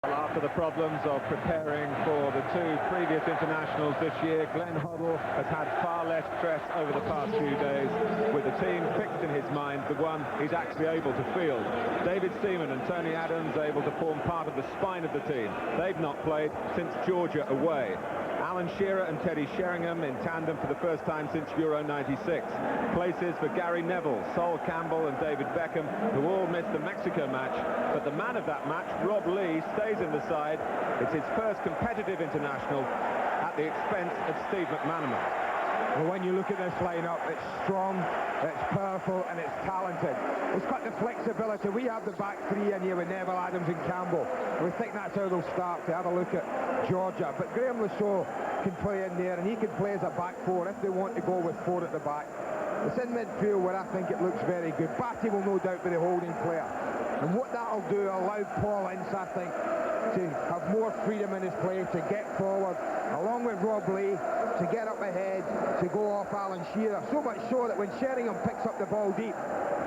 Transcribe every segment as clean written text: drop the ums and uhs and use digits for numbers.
After the problems of preparing for the two previous internationals this year, Glenn Hoddle has had far less stress over the past few days, with the team fixed in his mind, the one he's actually able to field. David Seaman and Tony Adams able to form part of the spine of the team. They've not played since Georgia away. Alan Shearer and Teddy Sheringham in tandem for the first time since Euro 96. Places for Gary Neville, Sol Campbell and David Beckham, who all missed the Mexico match. But the man of that match, Rob Lee, stays in the side. It's his first competitive international at the expense of Steve McManaman. Well, when you look at this lineup, it's strong, it's powerful and it's talented. It's got the flexibility. We have the back three in here with Neville, Adams and Campbell. We think that's how they'll start, to have a look at Georgia. But Graham Lasso can play in there, and he can play as a back four if they want to go with four at the back. It's in midfield where I think it looks very good. Batty will no doubt be the holding player. And what that'll do, allow Paul Ince, I think, to have more freedom in his play, to get forward, along with Rob Lee, to get up ahead, to go off Alan Shearer. So much so that when Sheringham picks up the ball deep,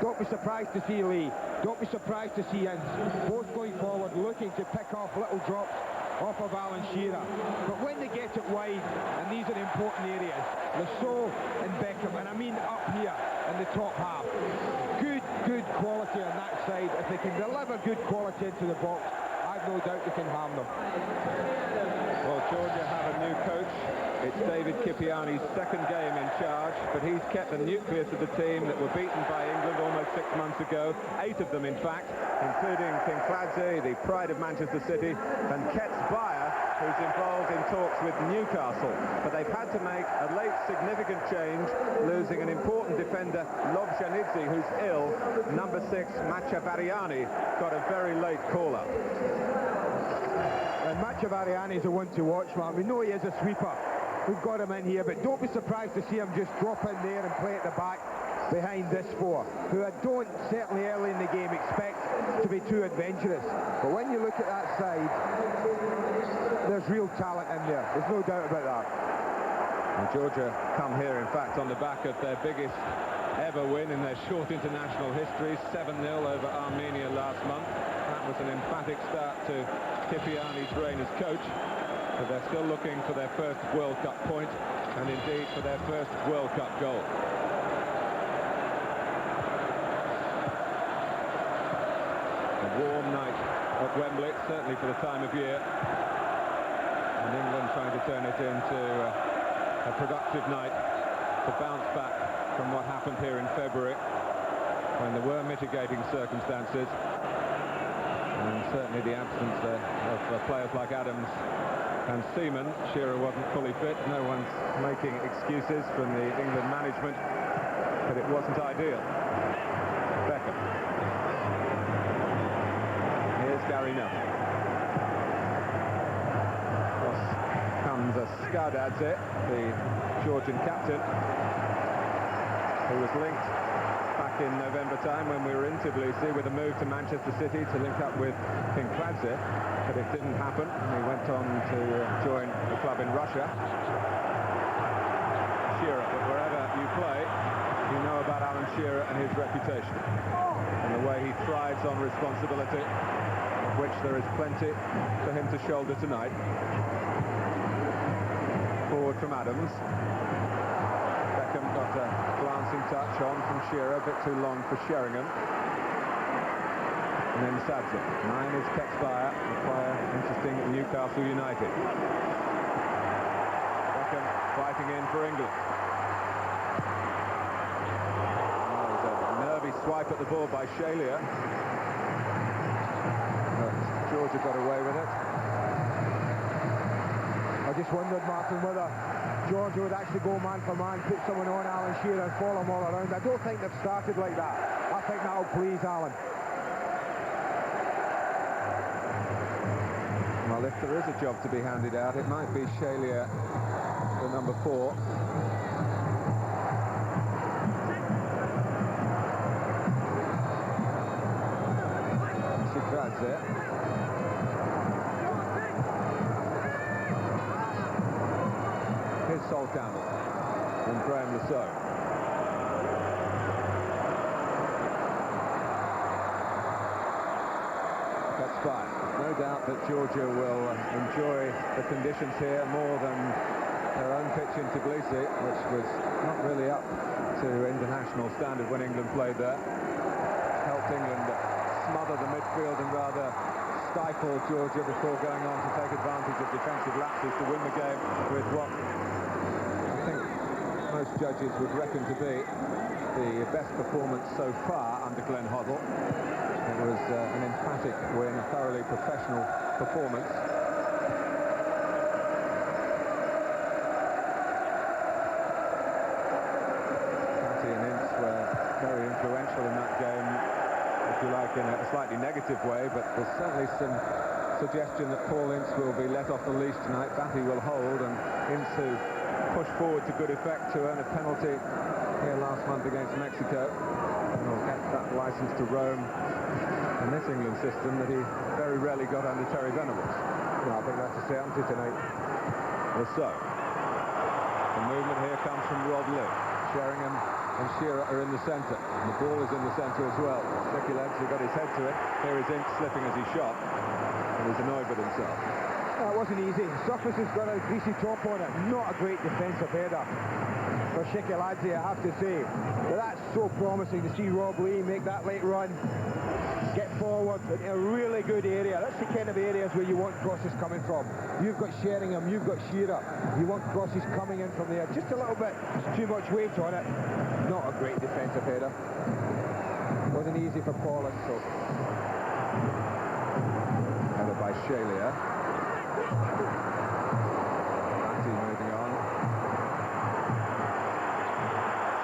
don't be surprised to see Lee, don't be surprised to see Ince, both going forward, looking to pick off little drops off of Alan Shearer. But when they get it wide, and these are important areas, Lasso and Beckham, and I mean up here in the top half, good quality on that side. If they can deliver good quality into the box, I've no doubt they can harm them. Well, Georgia have a new coach. It's David Kipiani's second game in charge, but he's kept the nucleus of the team that were beaten by England almost 6 months ago, 8 of them in fact, including Kinkladze, the pride of Manchester City, and Ketz Bayer, who's involved in talks with Newcastle. But they've had to make a late significant change, losing an important defender, Lobjanidze, who's ill. Number 6, Machavariani, got a very late call-up. And Machavariani is a one to watch, man. We know he is a sweeper. We've got him in here, but don't be surprised to see him just drop in there and play at the back behind this four, who I don't, certainly early in the game, expect to be too adventurous. But when you look at that side, there's real talent in there. There's no doubt about that. And Georgia come here, in fact, on the back of their biggest ever win in their short international history, 7-0 over Armenia last month. That was an emphatic start to Kipiani's reign as coach. But they're still looking for their first World Cup point, and indeed for their first World Cup goal. A warm night at Wembley, certainly for the time of year. And England trying to turn it into a productive night to bounce back from what happened here in February, when there were mitigating circumstances. And certainly the absence of players like Adams and Seaman. Shearer wasn't fully fit. No one's making excuses from the England management, but it wasn't ideal. Beckham. Here's Gary Neville. Across comes Skardadze, the Georgian captain, who was linked back in November time when we were in Tbilisi with a move to Manchester City to link up with Kinkladze. But it didn't happen. He went on to join the club in Russia. Shearer, but wherever you play, you know about Alan Shearer and his reputation, and the way he thrives on responsibility, of which there is plenty for him to shoulder tonight. Forward from Adams. Beckham got a glancing touch on from Shearer, a bit too long for Sheringham. And then Sadze. 9 is Ketz Bayer, a player interesting at Newcastle United. Beckham fighting in for England. Oh, it was a nervy swipe at the ball by Shalia. But Georgia got away with it. I just wondered, Martin, whether Georgia would actually go man for man, put someone on Alan Shearer and follow him all around. I don't think they've started like that. I think that'll please Alan. Well, if there is a job to be handed out, it might be Shalia, the number 4. Sikradze. Here's Sol Campbell and Graham Lasso. That's Qualifier. No doubt that Georgia will enjoy the conditions here more than their own pitch in Tbilisi, which was not really up to international standard when England played there. Helped England smother the midfield and rather stifle Georgia before going on to take advantage of defensive lapses to win the game with what I think most judges would reckon to be the best performance so far under Glenn Hoddle. It was an emphatic win, a thoroughly professional performance. Patty and Ince were very influential in that game, if you like, in a slightly negative way, but there's certainly some suggestion that Paul Ince will be let off the leash tonight. Batty will hold, and Ince, who pushed forward to good effect to earn a penalty here last month against Mexico, will get that license to roam in this England system that he very rarely got under Terry Venables. No, I think that's a certainty tonight. So, the movement here comes from Rod Lee. Sheringham and Shearer are in the centre. And the ball is in the centre as well. Sticky legs, he got his head to it. Here is Ince slipping as he shot. And he's annoyed with himself. It wasn't easy. Surface has got a greasy top on it. Not a great defensive header for Shikeladze, I have to say. But that's so promising to see Rob Lee make that late run, get forward in a really good area. That's the kind of areas where you want crosses coming from. You've got Sheringham, you've got Shearer. You want crosses coming in from there. Just a little bit too much weight on it. Not a great defensive header. Wasn't easy for Paulus, so. Header by Shalia. Batty moving on.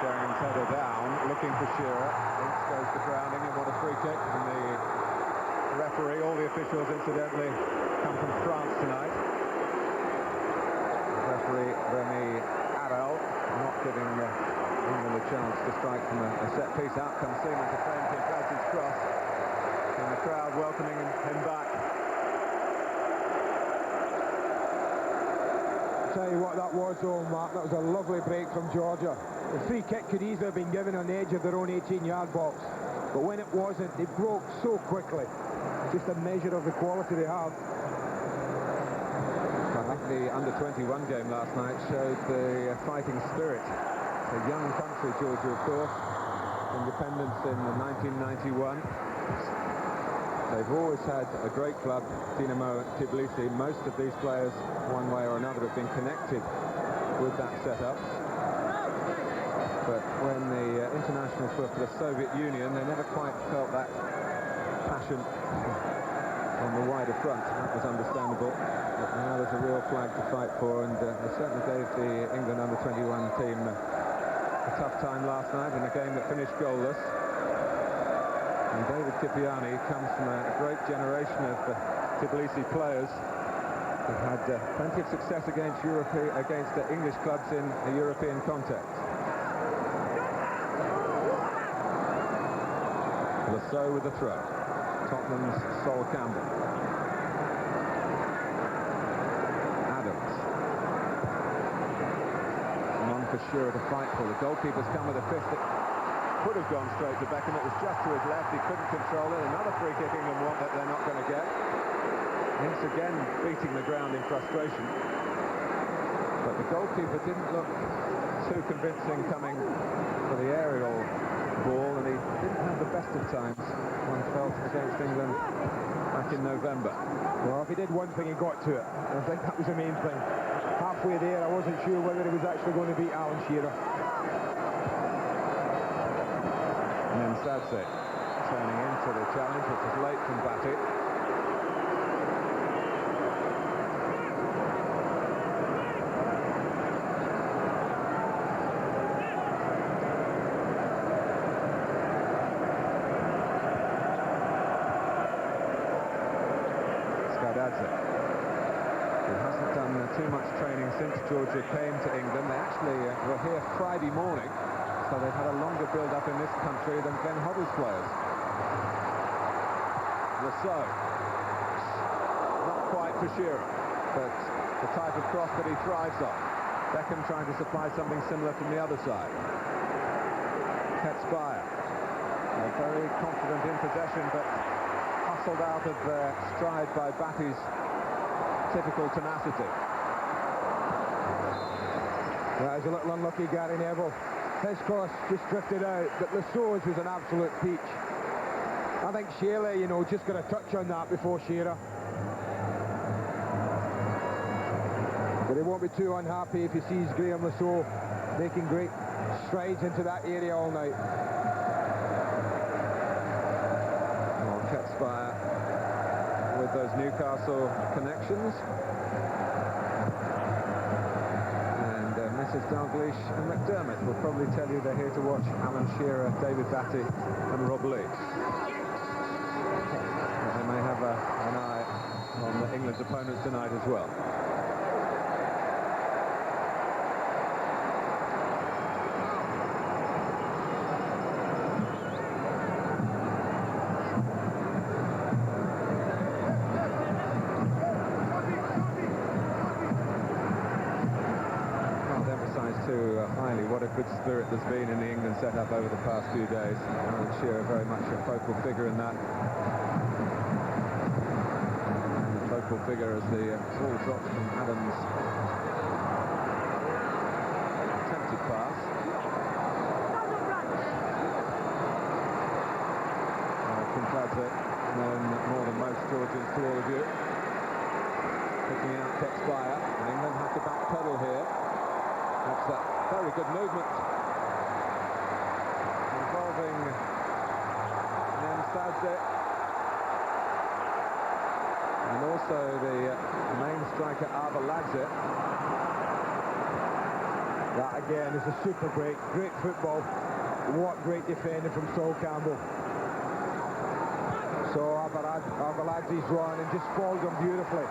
Sheringham's header down, looking for Shearer. Ince goes to grounding, and what a free kick. And the referee, all the officials incidentally come from France tonight. Referee Remy Arel not giving England a chance to strike from a set piece. Out comes Seaman to frame Kimpagie's cross, and the crowd welcoming him back. Tell you what that was, though, Mark, that was a lovely break from Georgia. The free kick could easily have been given on the edge of their own 18-yard box, but when it wasn't, they broke so quickly. Just a measure of the quality they have. I think the under-21 game last night showed the fighting spirit. It's a young country, Georgia, of course. Independence in 1991. They've always had a great club, Dinamo Tbilisi. Most of these players, one way or another, have been connected with that setup. But when the internationals were for the Soviet Union, they never quite felt that passion on the wider front. That was understandable. But now there's a real flag to fight for, and they certainly gave the England under-21 team a tough time last night in a game that finished goalless. And David Kipiani comes from a great generation of Tbilisi players who've had plenty of success against English clubs in a European context. Lasso with the throw. Tottenham's Sol Campbell. Adams. On for Shearer to fight for. The goalkeeper's come with a fist that could have gone straight to Beckham. It was just to his left. He couldn't control it. Another free kick England want that they're not going to get. Ince again beating the ground in frustration. But the goalkeeper didn't look too convincing coming for the aerial ball, and he didn't have the best of times, one felt, against England back in November. Well, if he did one thing, he got to it. And I think that was the main thing. Halfway there, I wasn't sure whether he was actually going to beat Alan Shearer. And then Sadze turning into the challenge, which was late from Batty. Who hasn't done too much training since Georgia came to England. They actually were here Friday morning, so they've had a longer build-up in this country than Glenn Hoddle's players. Rousseau. Not quite for Shearer, but the type of cross that he thrives on. Beckham trying to supply something similar from the other side. Ketspire. Very confident in possession, but hustled out of their stride by Batty's typical tenacity. That was a little unlucky, Gary Neville. His cross just drifted out, but Lasso's was an absolute peach. I think Shearer, you know, just got a touch on that before Shearer. But he won't be too unhappy if he sees Graham Lasso making great strides into that area all night. Well, Ketspire with those Newcastle connections. And Mrs. Dalglish and McDermott will probably tell you they're here to watch Alan Shearer, David Batty and Rob Lee. They may have an eye on England's opponents tonight as well. Highly what a good spirit there's been in the England setup over the past few days. Alan Shearer very much a focal figure in that. And a focal figure as the ball drops from Adams. Attempted pass. Kinkladze, known more than most Georgians to all of you. Picking out Ketspire. England have to backpedal here. That's a very good movement involving Nemsadze and also the main striker Arveladze. That again is a super break, great football. What great defending from Sol Campbell. So Arveladze's run and just followed him beautifully.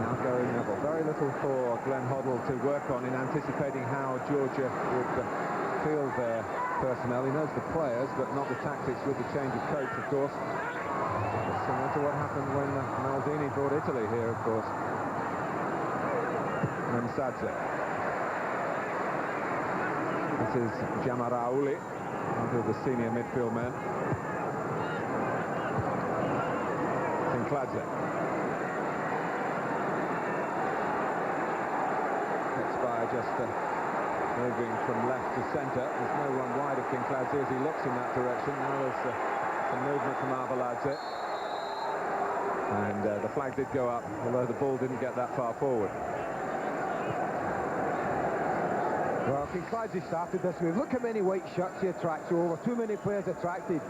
Now going Neville. Very little for Glenn Hoddle to work on in anticipating how Georgia would field their personnel. He knows the players, but not the tactics with the change of coach, of course. Similar to what happened when Maldini brought Italy here, of course. Nemsadze. This is Jamaraouli, one of the senior midfield men. Kinkladze. Ketspire just moving from left to centre. There's no one wide of Kinkladze as he looks in that direction. Now there's some movement from Arveladze. And the flag did go up, although the ball didn't get that far forward. Well, Kinkladze started this move. Look how many white shirts he attracts over. Too many players attracted.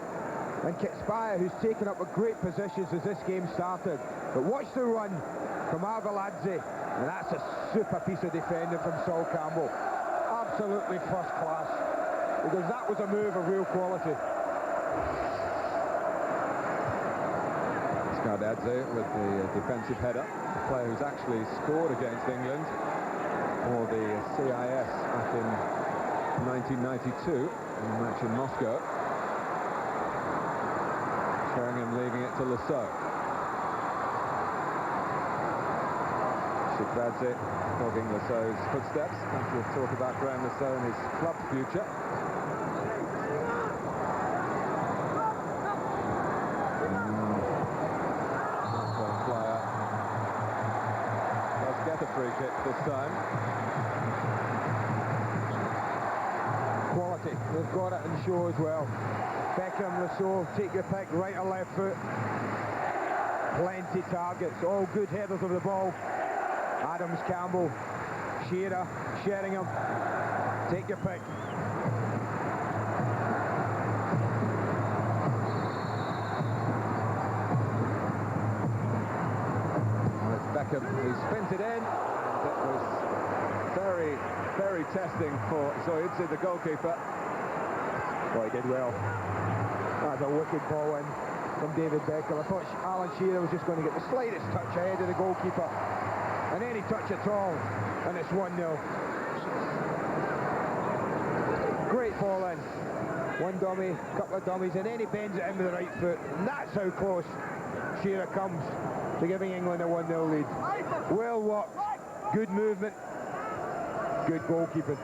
And Ketspire, who's taken up a great positions as this game started. But watch the run from Arveladze. And that's a super piece of defending from Sol Campbell. Absolutely first class. Because that was a move of real quality. Skardadze with the defensive header. A player who's actually scored against England for the CIS back in 1992 in a match in Moscow. Sheringham leaving it to Lasso. Shikradze fogging Lasso's footsteps. Plenty of talk about Graham Lasso and his club future. Player does get a free kick this time. Quality. They've got it in show as well. Beckham, Lasso, take your pick, right or left foot. Plenty targets, all good headers of the ball. Adams, Campbell, Shearer, Sheringham. Take your pick. Well, it's Beckham who spins it in. That was very, very testing for Zoidze, the goalkeeper. Well, he did well. That's a wicked ball in from David Beckham. I thought Alan Shearer was just going to get the slightest touch ahead of the goalkeeper. And any touch at all, and it's 1-0. Great ball in. One dummy, couple of dummies, and then he bends it in with the right foot. And that's how close Shearer comes to giving England a 1-0 lead. Well worked, good movement, good goalkeeping.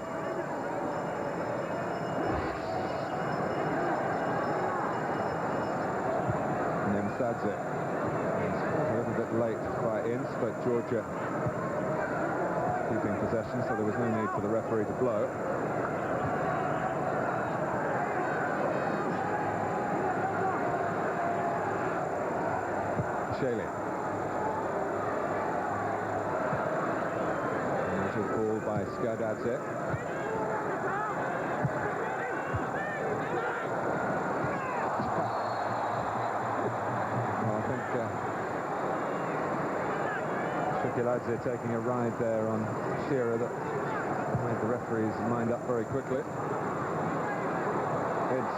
Nemsadze. It's a little bit late by Ince, but Georgia keeping possession, so there was no need for the referee to blow. Shaley. Initial ball by Skadadze. Shekhiladze taking a ride there on Shearer that made the referee's mind up very quickly. It's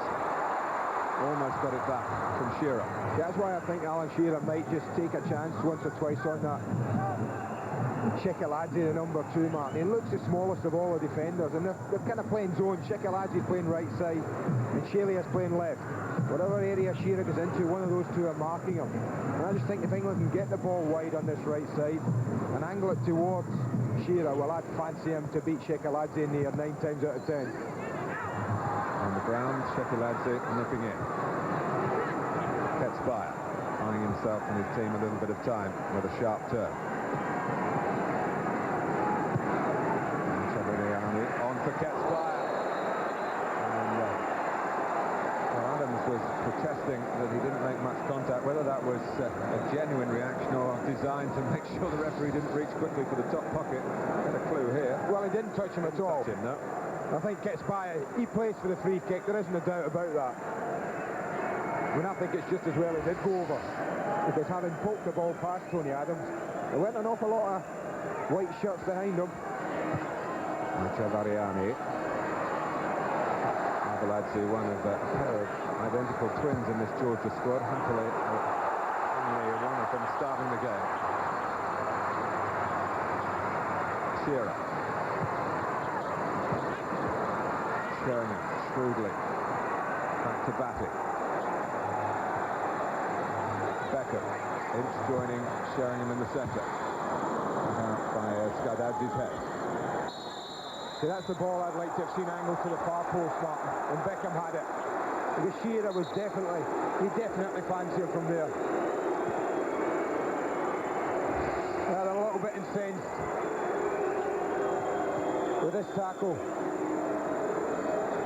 almost got it back from Shearer. That's why I think Alan Shearer might just take a chance once or twice on that. Shekhiladze, the number 2 mark. He looks the smallest of all the defenders, and they're kind of playing zone. Shekhiladze playing right side, and Shaley is playing left. Whatever area Shearer goes into, one of those two are marking him. And I just think if England can get the ball wide on this right side and angle it towards Shearer, well, I'd fancy him to beat Shekhiladze in there 9 times out of 10. On the ground, Shekhiladze nipping in. Ketsbaia buying himself and his team a little bit of time with a sharp turn. On for Ketsbaia. Was protesting that he didn't make much contact, whether that was a genuine reaction or designed to make sure the referee didn't reach quickly for the top pocket. Get a clue here. Well, he didn't touch him at all. Touch him, no. I think Ketsbaia, he plays for the free kick, there isn't a doubt about that. I mean, I think it's just as well it did go over, because having poked the ball past Tony Adams, there went an awful lot of white shirts behind him. Chavariani. Arveladze, one of a pair of identical twins in this Georgia squad. Happily, only one of them starting the game. Shearer. Sheringham, shrewdly. Back to Batty. Beckham. Ince joining Sheringham in the centre. Out by Skadadze's head. So that's the ball I'd like to have seen angled to the far post, Martin, and Beckham had it. Because Shearer was he definitely fancied him from there. They're a little bit incensed with this tackle.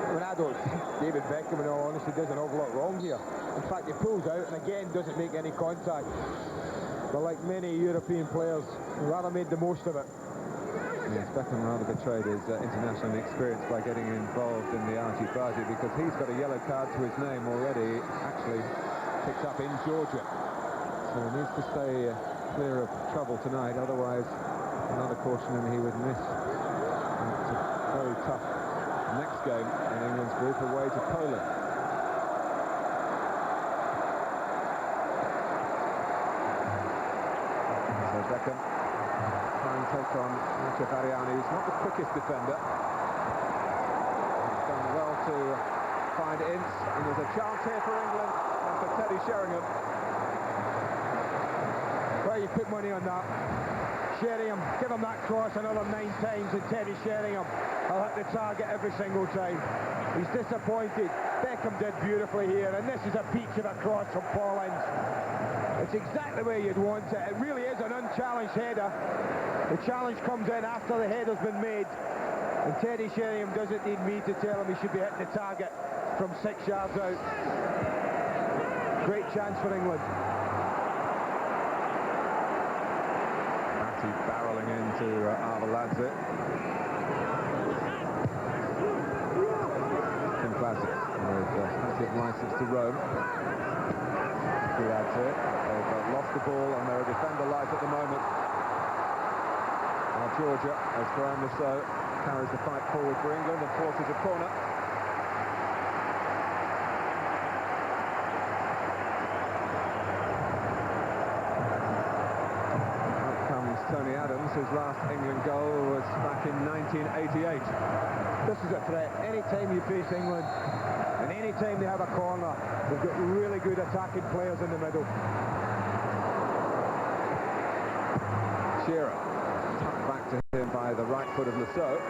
I mean, I don't think David Beckham, in all honesty, does an awful lot wrong here. In fact, he pulls out and again doesn't make any contact. But like many European players, he rather made the most of it. Yes, Beckham rather betrayed his international experience by getting involved in the argy-bargy, because he's got a yellow card to his name already, actually picked up in Georgia. So he needs to stay clear of trouble tonight, otherwise another caution and he would miss a very tough next game in England's group away to Poland. So Beckham and take on Chavariani, who's not the quickest defender. He's done well to find Ince, and there's a chance here for England and for Teddy Sheringham. Well, you put money on that. Sheringham, give him that cross another 9 times, and Teddy Sheringham will hit the target every single time. He's disappointed. Beckham did beautifully here, and this is a peach of a cross from Paul Ince. It's exactly where you'd want it. It really is an unchallenged header. The challenge comes in after the header's been made, and Teddy Sheringham doesn't need me to tell him he should be hitting the target from 6 yards out. Great chance for England. Batty barrelling into Arveladze. Kim Classic with plenty of licence to roam. Arveladze, they've lost the ball and they're a defender light at the moment. Georgia, as Graham Rousseau carries the fight forward for England and forces a corner. Out comes Tony Adams, whose last England goal was back in 1988. This is a threat. Anytime you face England, and anytime they have a corner, they've got really good attacking players in the middle. Shearer, tucked back to him by the right foot of Lasso.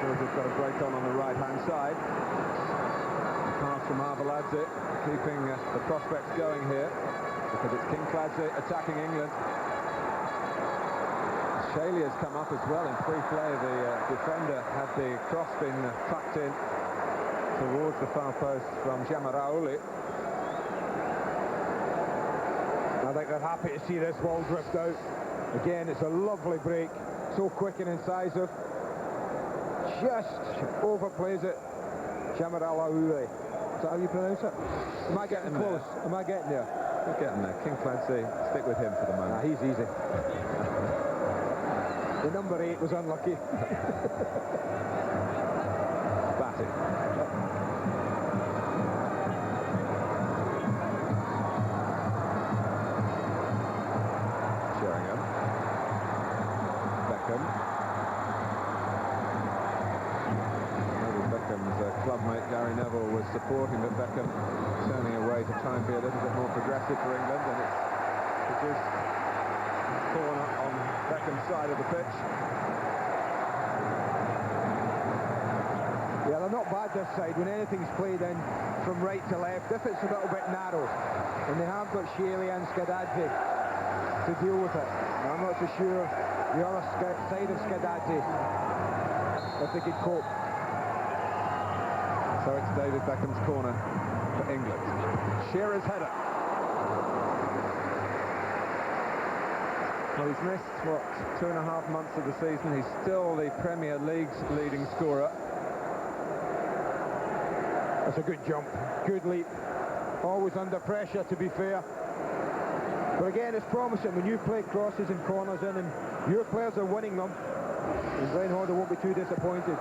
Georgia's got a break on the right-hand side. A pass from Arveladze, keeping the prospects going here, because it's Kinkladze attacking England. Shaley has come up as well in free play. The defender had the cross been tucked in towards the far post from Jamarauli. I think they're happy to see this ball drift out. Again, it's a lovely break, so quick and incisive. Just overplays it. Jamarauli. Is that how you pronounce it? Am I getting close? Am I getting there? You're getting there. Kinkladze, stick with him for the moment. He's easy. The number 8 was unlucky. Batting. Sheringham. Beckham. Maybe Beckham's clubmate Gary Neville was supporting, but Beckham turning away to try and be a little bit more progressive for England, and it's produced corner on Beckham's side of the pitch. Yeah, they're not bad this side when anything's played in from right to left. If it's a little bit narrow, and they have got Shaley and Skadadze to deal with it. Now, I'm not so sure the other side of Skadadze, if they could cope. So it's David Beckham's corner for England. Shearer's header. Well, he's missed, what, 2.5 months of the season. He's still the Premier League's leading scorer. That's a good jump, good leap. Always under pressure, to be fair. But again, it's promising when you play crosses and corners in and your players are winning them. And Glenn Hoddle won't be too disappointed.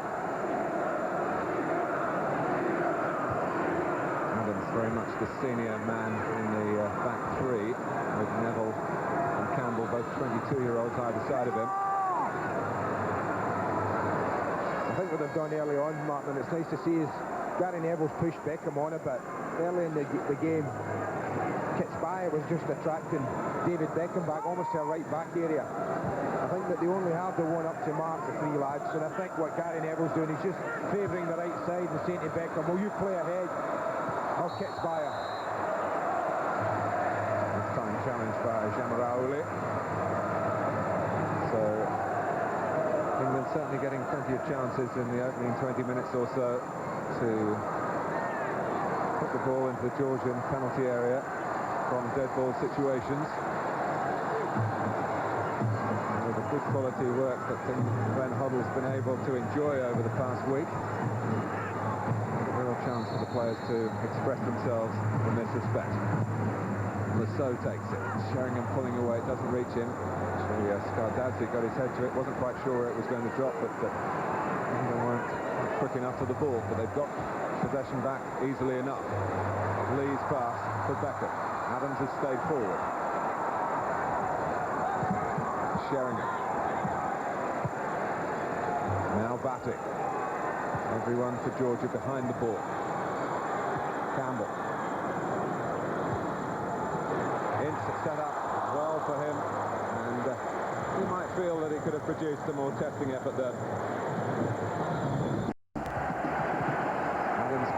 Adams very much the senior man in the back three, with Neville and Campbell, both 22-year-olds either side of him. I think what they've done early on, Martin, and it's nice to see, is Gary Neville's pushed Beckham on a bit. Early in the game, Kitsbaya was just attracting David Beckham back, almost to a right-back area. I think that they only have the one up to mark, the three lads, and I think what Gary Neville's doing, he's just favouring the right side and saying to Beckham, will you play ahead of Kitsbaya? This time challenged by Jamarauli. So England certainly getting plenty of chances in the opening 20 minutes or so to put the ball into the Georgian penalty area from dead ball situations. And with the good quality work that Glenn Hoddle's been able to enjoy over the past week, a real chance for the players to express themselves in this respect. Lasso takes it. Sheringham pulling away, it doesn't reach him. Actually, Skardadze got his head to it, wasn't quite sure where it was going to drop, but they weren't quick enough to the ball, but they've got possession back easily enough. Lee's pass for Beckham. Adams has stayed forward. Sheringham. Now batting. Everyone for Georgia behind the ball. Campbell. Ince set up well for him, and he might feel that he could have produced a more testing effort there.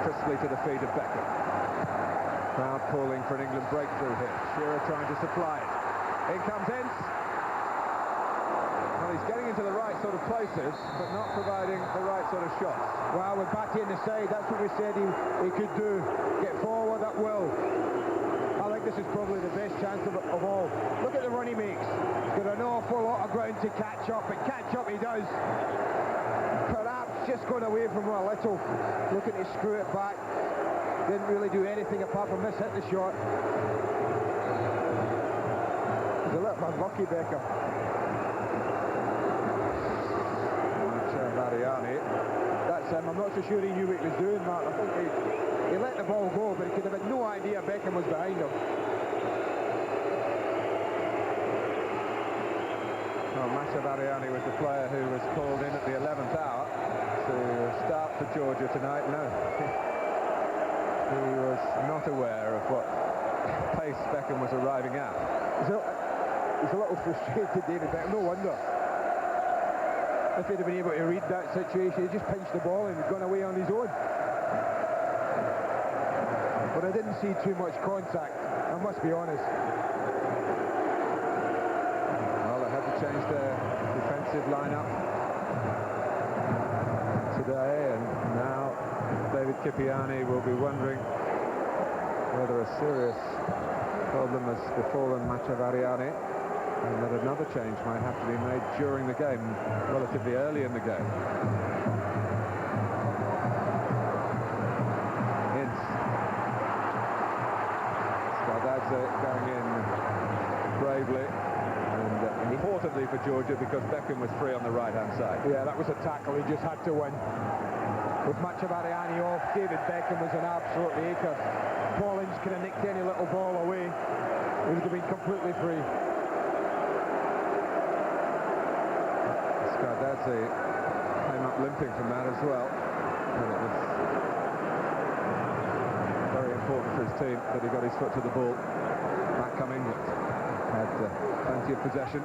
Crisply to the feet of Beckham. Crowd calling for an England breakthrough here. Shearer trying to supply it. In comes Ince. Well, he's getting into the right sort of places, but not providing the right sort of shots. Well, with Batty in the side, that's what we said he could do. Get forward at will. I think this is probably the best chance of all. Look at the run he makes. He's got an awful lot of ground to catch up, and catch up he does. Perhaps just going away from a little, looking to screw it back. Didn't really do anything apart from miss hit the shot. He's a little unlucky, Beckham. Variani. That's him. I'm not so sure he knew what he was doing, Mark. I think he let the ball go, but he could have had no idea Beckham was behind him. Well, Masha Variani was the player who was called in at the 11th hour to start for Georgia tonight. No, he was not aware of what pace Beckham was arriving at. So, He's a little frustrated, David Beckham. No wonder. If he'd have been able to read that situation, he just pinched the ball and gone away on his own. But I didn't see too much contact, I must be honest. Well, they had to change their defensive lineup today, and now David Kipiani will be wondering whether a serious problem has befallen Machavariani, and that another change might have to be made during the game, relatively early in the game. Going in bravely, and importantly for Georgia, because Beckham was free on the right-hand side. Yeah, that was a tackle he just had to win. With Machavariani off, David Beckham was an absolute acre. Collins could have nicked any little ball away. He would have been completely free. Skardadze came up limping from that as well, and it was very important for his team that he got his foot to the ball. Back coming, had plenty of possession.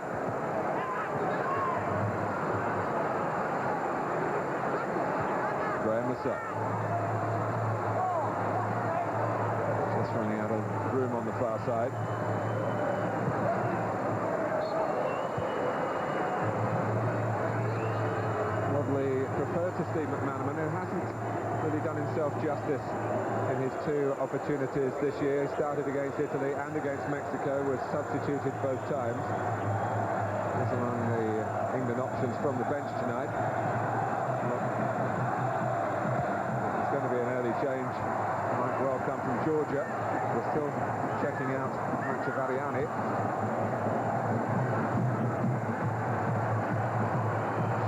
Graham Lasso. Just running out of room on the far side. Lovely preferred to Steve McManaman, who hasn't really done himself justice in his two opportunities this year. He started against Italy and against Mexico, was substituted both times. He's among the England options from the bench tonight. It's going to be an early change. Might well come from Georgia. We're still checking out Machavariani.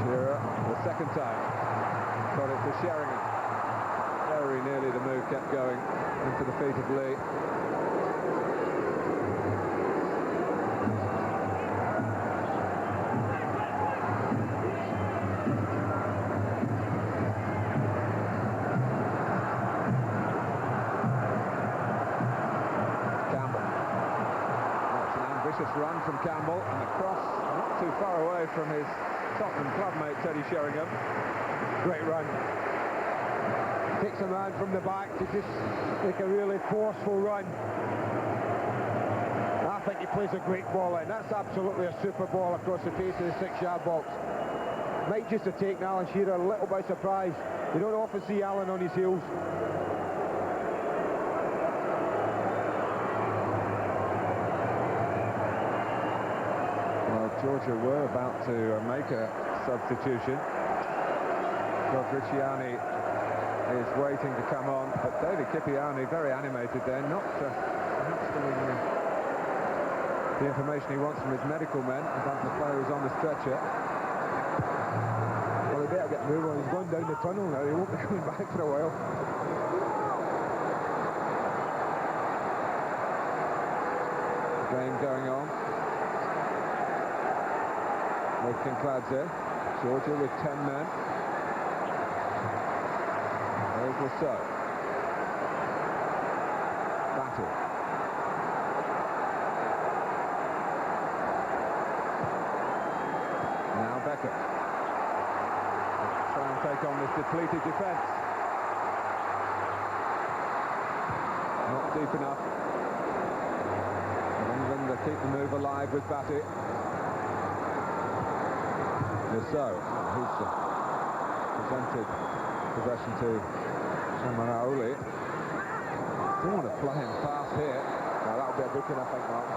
Shearer, the second time, got it to Sheringham. Very nearly the move kept going into the feet of Lee. Campbell. That's an ambitious run from Campbell, and a cross not too far away from his Tottenham clubmate Teddy Sheringham. Great run. Takes a man from the back to just make a really forceful run. I think he plays a great ball in. That's absolutely a super ball across the face of the 6-yard box. Might just have taken Alan Shearer a little by surprise. You don't often see Alan on his heels. Well, Georgia were about to make a substitution. Fabriciani is waiting to come on, but David Kipiani very animated there, not perhaps giving the information he wants from his medical men about the player who's on the stretcher. Well, he better get moving. He's gone down the tunnel now. He won't be coming back for a while. Game going on with Kinkladze. Georgia with 10 men. There's Lasso. Battle. Now Beckham. Try and take on this depleted defence. Not deep enough. England keep the move alive with Batty. Lasso. Who's presented possession to Shamaraoli. Don't want to play him fast here. Now that'll be a booking, I think, Mark.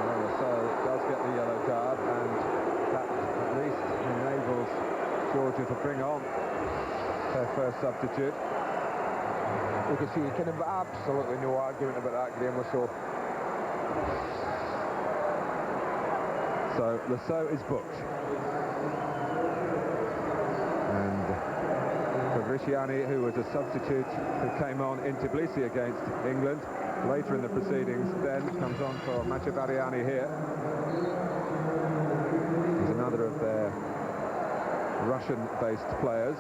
Well, Lasso does get the yellow card, and that at least enables Georgia to bring on their first substitute. You can see you can have absolutely no argument about that, Graham Lasso. So Lasso is booked. And Fabriciani, who was a substitute who came on in Tbilisi against England later in the proceedings, then comes on for Machavariani here. He's another of their Russian-based players.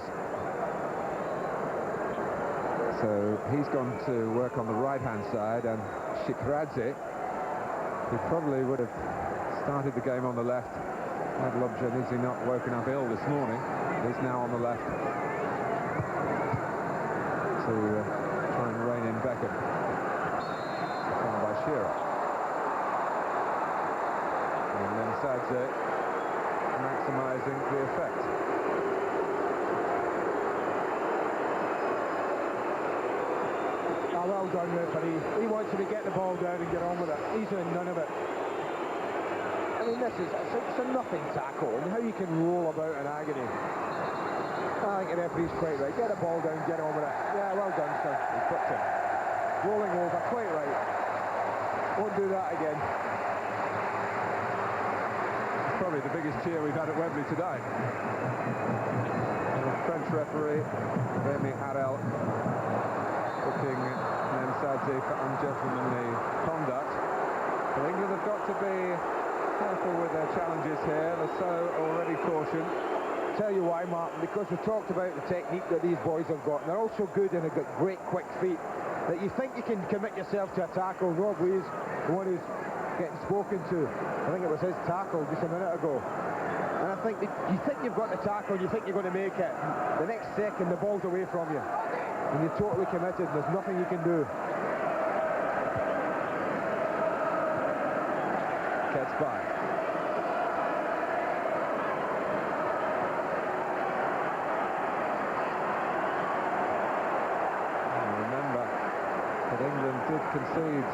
So he's gone to work on the right-hand side, and Shikradze, who probably would have started the game on the left had Lobjanidze not woken up ill this morning, is now on the left to try and rein in Beckham. Found by Shearer. And then Sadze maximising the effect. Oh, well done, referee. He wants you to get the ball down and get on with it. He's doing none of it. I mean, it's a nothing tackle. I mean, how you can roll about in agony. I think the referee's quite right. Get the ball down, get on with it. Yeah, well done, sir. He puts it. Rolling over, quite right. Won't do that again. Probably the biggest cheer we've had at Wembley today. The French referee, Remy Harel, booking Nemsadze for ungentlemanly conduct. But England have got to be careful with their challenges here. Lasso already cautioned. Tell you why, Martin, because we talked about the technique that these boys have got, and they're also good and they've got great quick feet, that you think you can commit yourself to a tackle. Rob Lee's the one who's getting spoken to. I think it was his tackle just a minute ago. And I think that you think you've got the tackle and you think you're going to make it. The next second, the ball's away from you. And you're totally committed. There's nothing you can do. Gets by. England did concede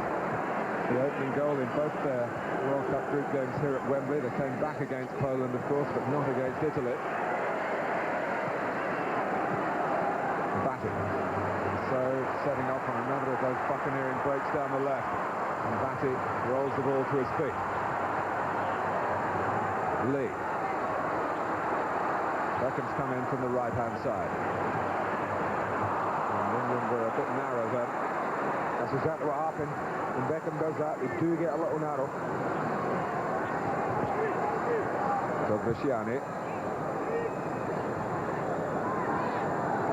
the opening goal in both their World Cup group games here at Wembley. They came back against Poland, of course, but not against Italy. Batty. So setting off on another of those buccaneering breaks down the left. And Batty rolls the ball to his feet. Lee. Beckham's come in from the right-hand side. And England were a bit narrow then. That's exactly what happened. When Beckham does that, they do get a little narrow. Dovriciani.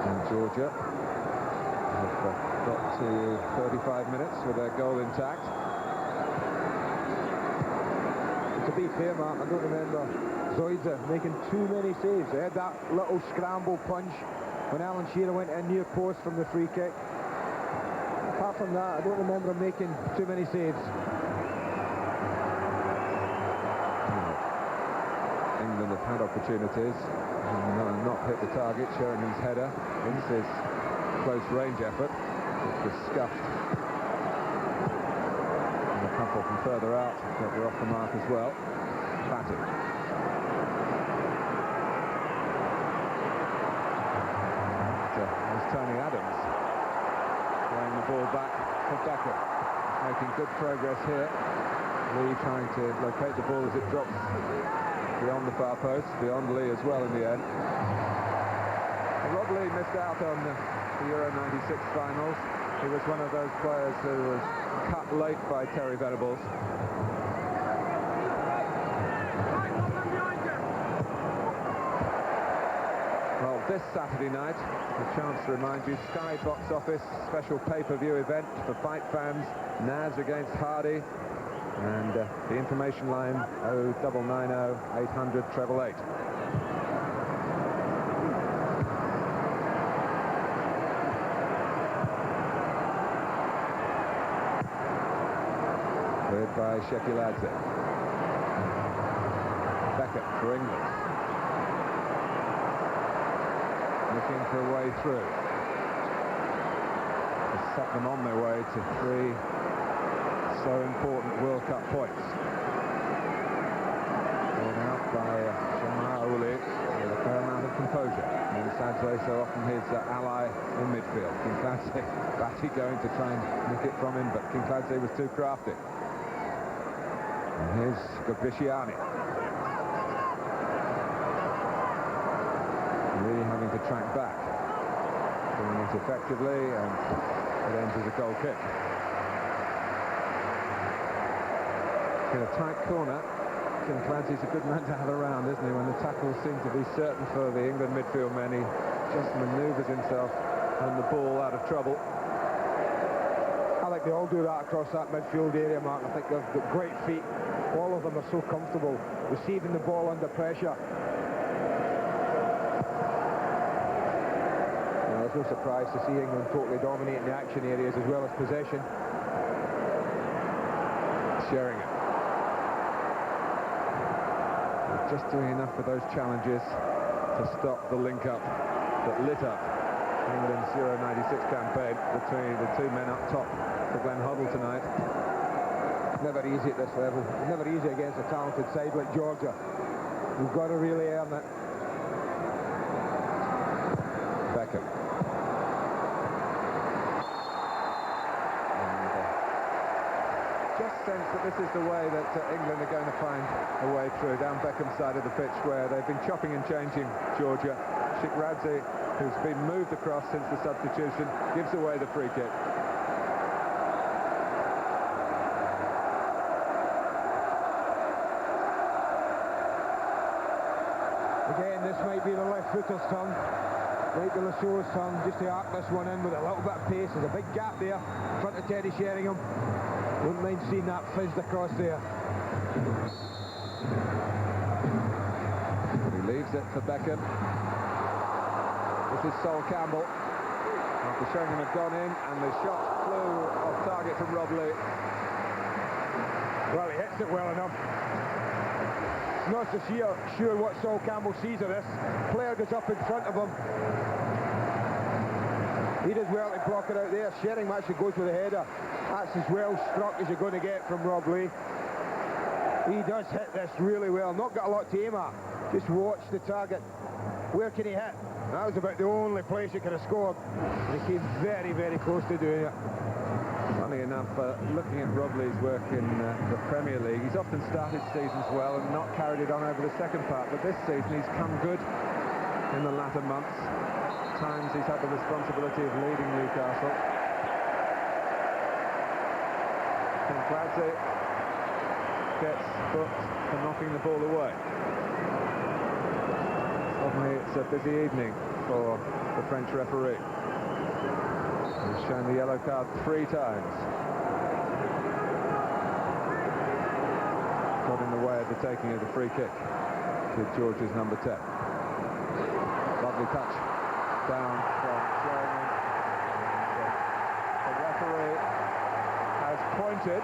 And Georgia have got to 35 minutes with their goal intact. To be fair, Mark, I don't remember Zoidza making too many saves. They had that little scramble punch when Alan Shearer went in near post from the free kick. Apart from that, I don't remember him making too many saves. England have had opportunities and not hit the target. Sheringham's header into his close range effort, which was scuffed. And a couple from further out that were off the mark as well. Batty. There's Tony Adams. Throwing the ball back for Beckham. Making good progress here. Lee trying to locate the ball as it drops beyond the far post, beyond Lee as well in the end. Rob Lee missed out on the Euro 96 finals. He was one of those players who was cut late by Terry Venables. Well, this Saturday night, a chance to remind you, Sky Box Office special pay-per-view event for fight fans, Naz against Hardy, and the information line 0990 800 888. Cleared by Shekhiladze. Beckham for England. Looking for a way through. To set them on their way to 3 so important World Cup points. Brought out by Shamaouli with a fair amount of composure. And Sadze, so often his ally in midfield. Kinkladze, Batty going to try and nick it from him, but Kinkladze was too crafty. And here's Dovriciani. Really having to track back. Doing it effectively, and it ends as a goal kick. In a tight corner, Kinkladze's a good man to have around, isn't he? When the tackles seem to be certain for the England midfield men, he just manoeuvres himself and the ball out of trouble. I think they all do that across that midfield area, Mark. I think they've got great feet. All of them are so comfortable receiving the ball under pressure. There's no surprise to see England totally dominating the action areas as well as possession. Sheringham. Just doing enough with those challenges to stop the link-up that lit up England's Euro 96 campaign between the two men up top for Glenn Hoddle tonight. Never easy at this level. Never easy against a talented side like Georgia. You've got to really earn it. Beckham. Just sense that this is the way that England are going to find a way through down Beckham's side of the pitch, where they've been chopping and changing Georgia. Shikradze, who's been moved across since the substitution, gives away the free kick. Again, this might be the left footer's turn. Might be Lassau's turn, just to arc this one in with a little bit of pace. There's a big gap there in front of Teddy Sheringham. Wouldn't mind seeing that fizzed across there. He leaves it for Beckham. This is Sol Campbell. After Sheringham had gone in, and the shot flew off target from Rob Lee. Well, he hits it well enough. Not so sure what Sol Campbell sees of this. Player goes up in front of him. He does well to block it out there. Sheringham actually goes with a header. That's as well struck as you're going to get from Rob Lee. He does hit this really well. Not got a lot to aim at. Just watch the target. Where can he hit? That was about the only place he could have scored. And he came very, very close to doing it. Funny enough, looking at Rob Lee's work in the Premier League, he's often started seasons well and not carried it on over the second part, but this season he's come good in the latter months. Times he's had the responsibility of leading Newcastle. Qualifier gets booked for knocking the ball away. Suddenly it's a busy evening for the French referee. He's shown the yellow card 3 times. Got in the way of the taking of the free kick to Georgia's number 10. Lovely touch down from Sheringham. The referee has pointed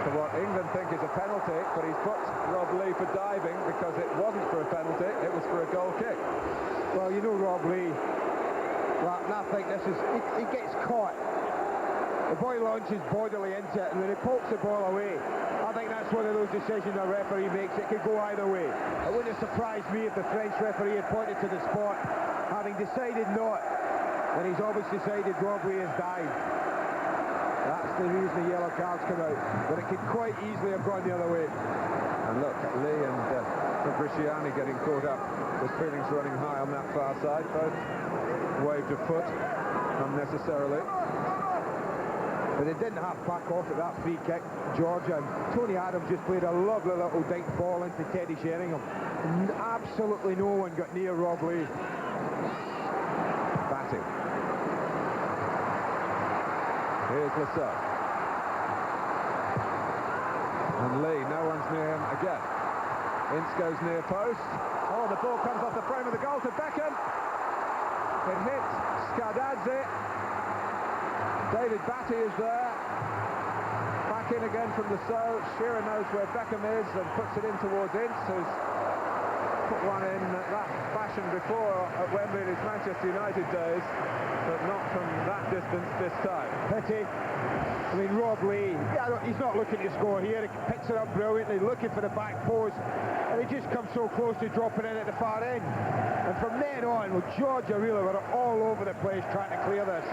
to what England think is a penalty, but he's booked Rob Lee for diving because it wasn't for a penalty, it was for a goal kick. Well, you know Rob Lee. Well, I think this is... He gets caught. The boy launches bodily into it, and when he pokes the ball away, I think that's one of those decisions a referee makes. It could go either way. It wouldn't have surprised me if the French referee had pointed to the spot, having decided not, and he's obviously decided Rob Lee has dived. That's the reason the yellow cards come out, but it could quite easily have gone the other way. And look, Lee and Fabriciani getting caught up with feelings running high on that far side. Both waved a foot unnecessarily. But they didn't have back off at that free kick. Georgia and Tony Adams just played a lovely little dink ball into Teddy Sheringham. Absolutely no one got near Rob Lee. Batting. Here's Lasso. And Lee, no one's near him again. Ince goes near post. Oh, the ball comes off the frame of the goal to Beckham. It hits Skardadze. David Batty is there. Back in again from the so. Shearer knows where Beckham is and puts it in towards Ince, who's put one in that fashion before at Wembley in his Manchester United days, but not from that distance this time. Pity. I mean, Rob Lee, he's not looking to score here. He picks it up brilliantly, looking for the back post, and he just comes so close to dropping in at the far end. And from then on, well, Georgia really were all over the place trying to clear this.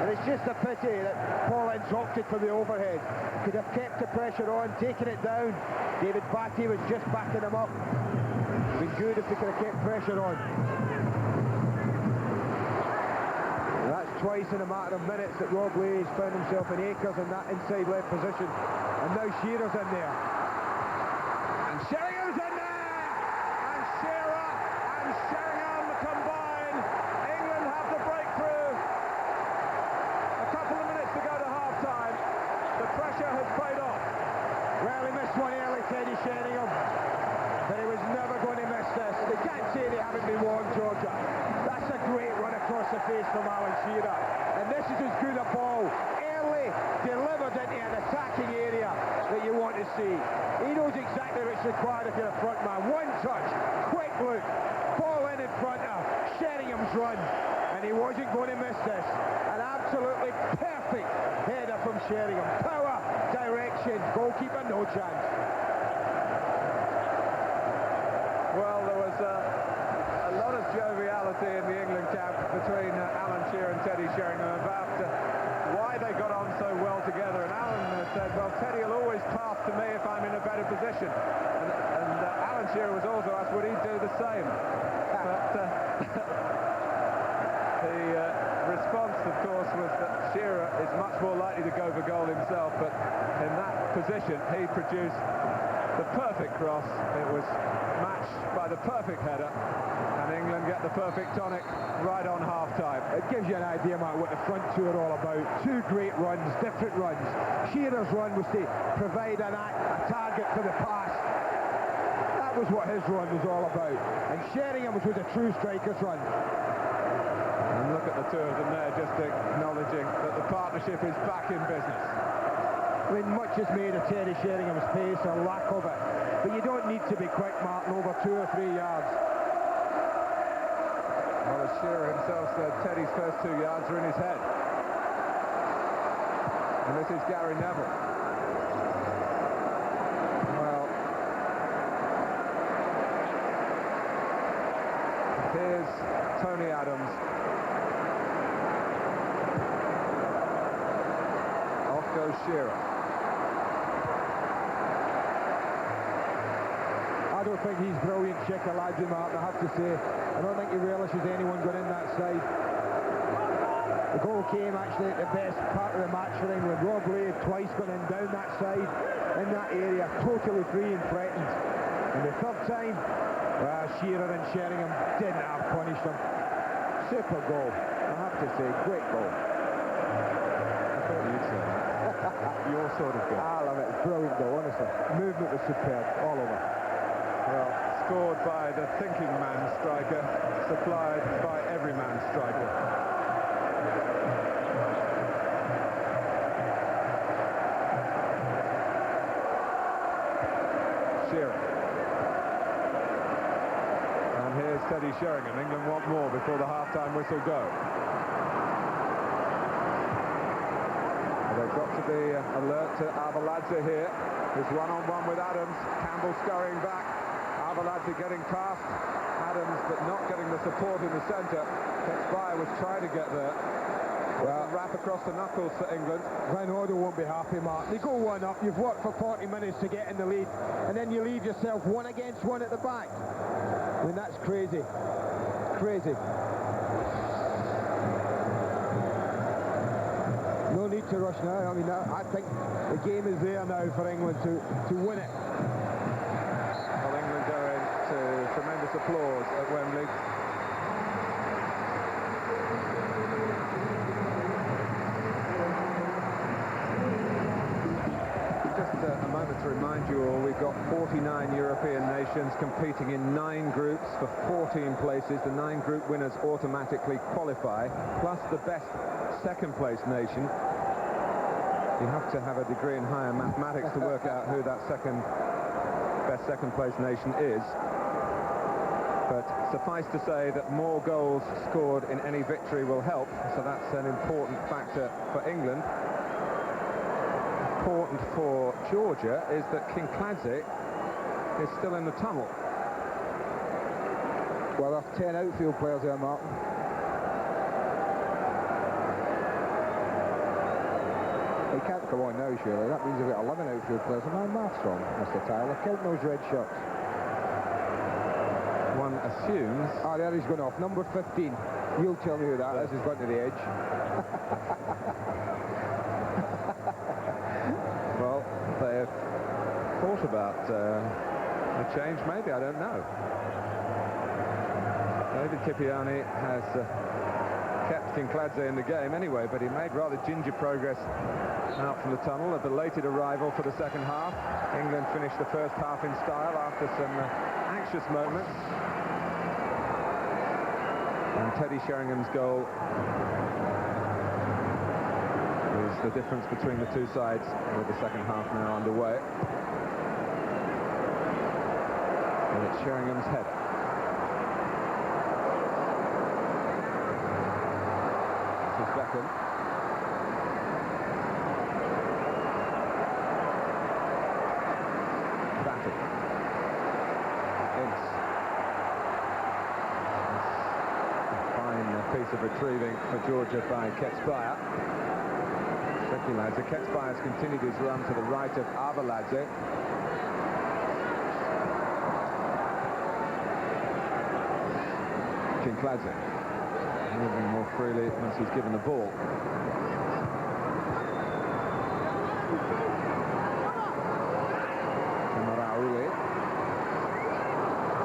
And it's just a pity that Paul Ince opted for the overhead. Could have kept the pressure on, taken it down. David Batty was just backing him up. Been good if they could have kept pressure on. And that's twice in a matter of minutes that Rob Lee has found himself in acres in that inside left position. And now Shearer's in there. And Sheringham's in there! And Shearer and Sheringham combine has paid off. Well, he missed one early, Teddy Sheringham, but he was never going to miss this. They can't say they haven't been warned, Georgia. That's a great run across the face from Alan Shearer. And this is as good a ball, early, delivered into an attacking area that you want to see. He knows exactly what's required if you're a front man. One touch, quick look, ball in front of Sheringham's run, and he wasn't going to miss this. An absolutely perfect header from Sheringham. Power, direction, goalkeeper, no chance. Well, there was a lot of joviality in the England camp between Alan Shearer and Teddy Sheringham about why they got on so well together. And Alan said, well, Teddy will always pass to me if I'm in a better position. And Alan Shearer was also asked, would he do the same? But the response, of course, was that Shearer is much more likely to go for goal himself. But in that position, he produced the perfect cross. It was matched by the perfect header, and England get the perfect tonic right on half-time. It gives you an idea, Mark, what the front two are all about. Two great runs, different runs. Shearer's run was to provide a target for the pass. That was what his run was all about. And Sheringham's was a true striker's run. And look at the two of them there, just acknowledging that the partnership is back in business. I mean, much is made of Teddy Sheringham's pace or lack of it, but you don't need to be quick, Martin, over 2 or 3 yards. Well, as Shearer himself said, Teddy's first 2 yards are in his head. And this is Gary Neville. Well, here's Tony Adams. Off goes Shearer. I don't think he's brilliant, Shekaladze, Martin, I have to say. I don't think he relishes anyone going in that side. The goal came actually at the best part of the match for England. Rob Leigh had twice gone in down that side, in that area, totally free and threatened. And the third time, Shearer and Sheringham didn't have punished him. Super goal, I have to say, great goal. I thought you'd say your sort of goal. I love it, it's brilliant goal, honestly. Movement was superb, all over. Well, scored by the thinking man striker, supplied by every man striker. Shearer. And here's Teddy Sheringham. England want more before the half-time whistle go. They've got to be alert to Arveladze here. There's one-on-one with Adams. Campbell scurrying back. Arveladze getting past Adams, but not getting the support in the centre. Ketsbaia was trying to get there. Well, wrap across the knuckles for England. Van Odell won't be happy, Mark. They go 1 up, you've worked for 40 minutes to get in the lead, and then you leave yourself 1 against 1 at the back. I mean, that's crazy. Crazy. No need to rush now. I mean, I think the game is there now for England to win it. Well, England going to tremendous applause at Wembley. Just a moment to remind you all, we've got 49 European nations competing in 9 groups for 14 places. The 9 group winners automatically qualify, plus the best second-place nation. You have to have a degree in higher mathematics to work out who that best second-place nation is. But suffice to say that more goals scored in any victory will help, so that's an important factor for England. Important for Georgia is that Kinkladze is still in the tunnel. Well, that's 10 outfield players there, Martin. He can't come on now, surely. That means we've got 11 outfield players. Am I maths wrong, Mr. Tyler? Count those red shirts. One assumes... Ah, there he's going off. Number 15. You'll tell me who that is. He's gone to the edge. Well, they've thought about a change, maybe, I don't know. David Kipiani has kept Kinkladze in the game anyway, but he made rather ginger progress out from the tunnel. A belated arrival for the second half. England finished the first half in style after some anxious moments. And Teddy Sheringham's goal is the difference between the two sides with the second half now underway. And it's Sheringham's header. This is Beckham. Batty. Ince. Piece of retrieving for Georgia by Ketsbaia. Seculadze. Ketsbaia has continued his run to the right of Arveladze. Kinkladze moving more freely once he's given the ball. Jamaraouli.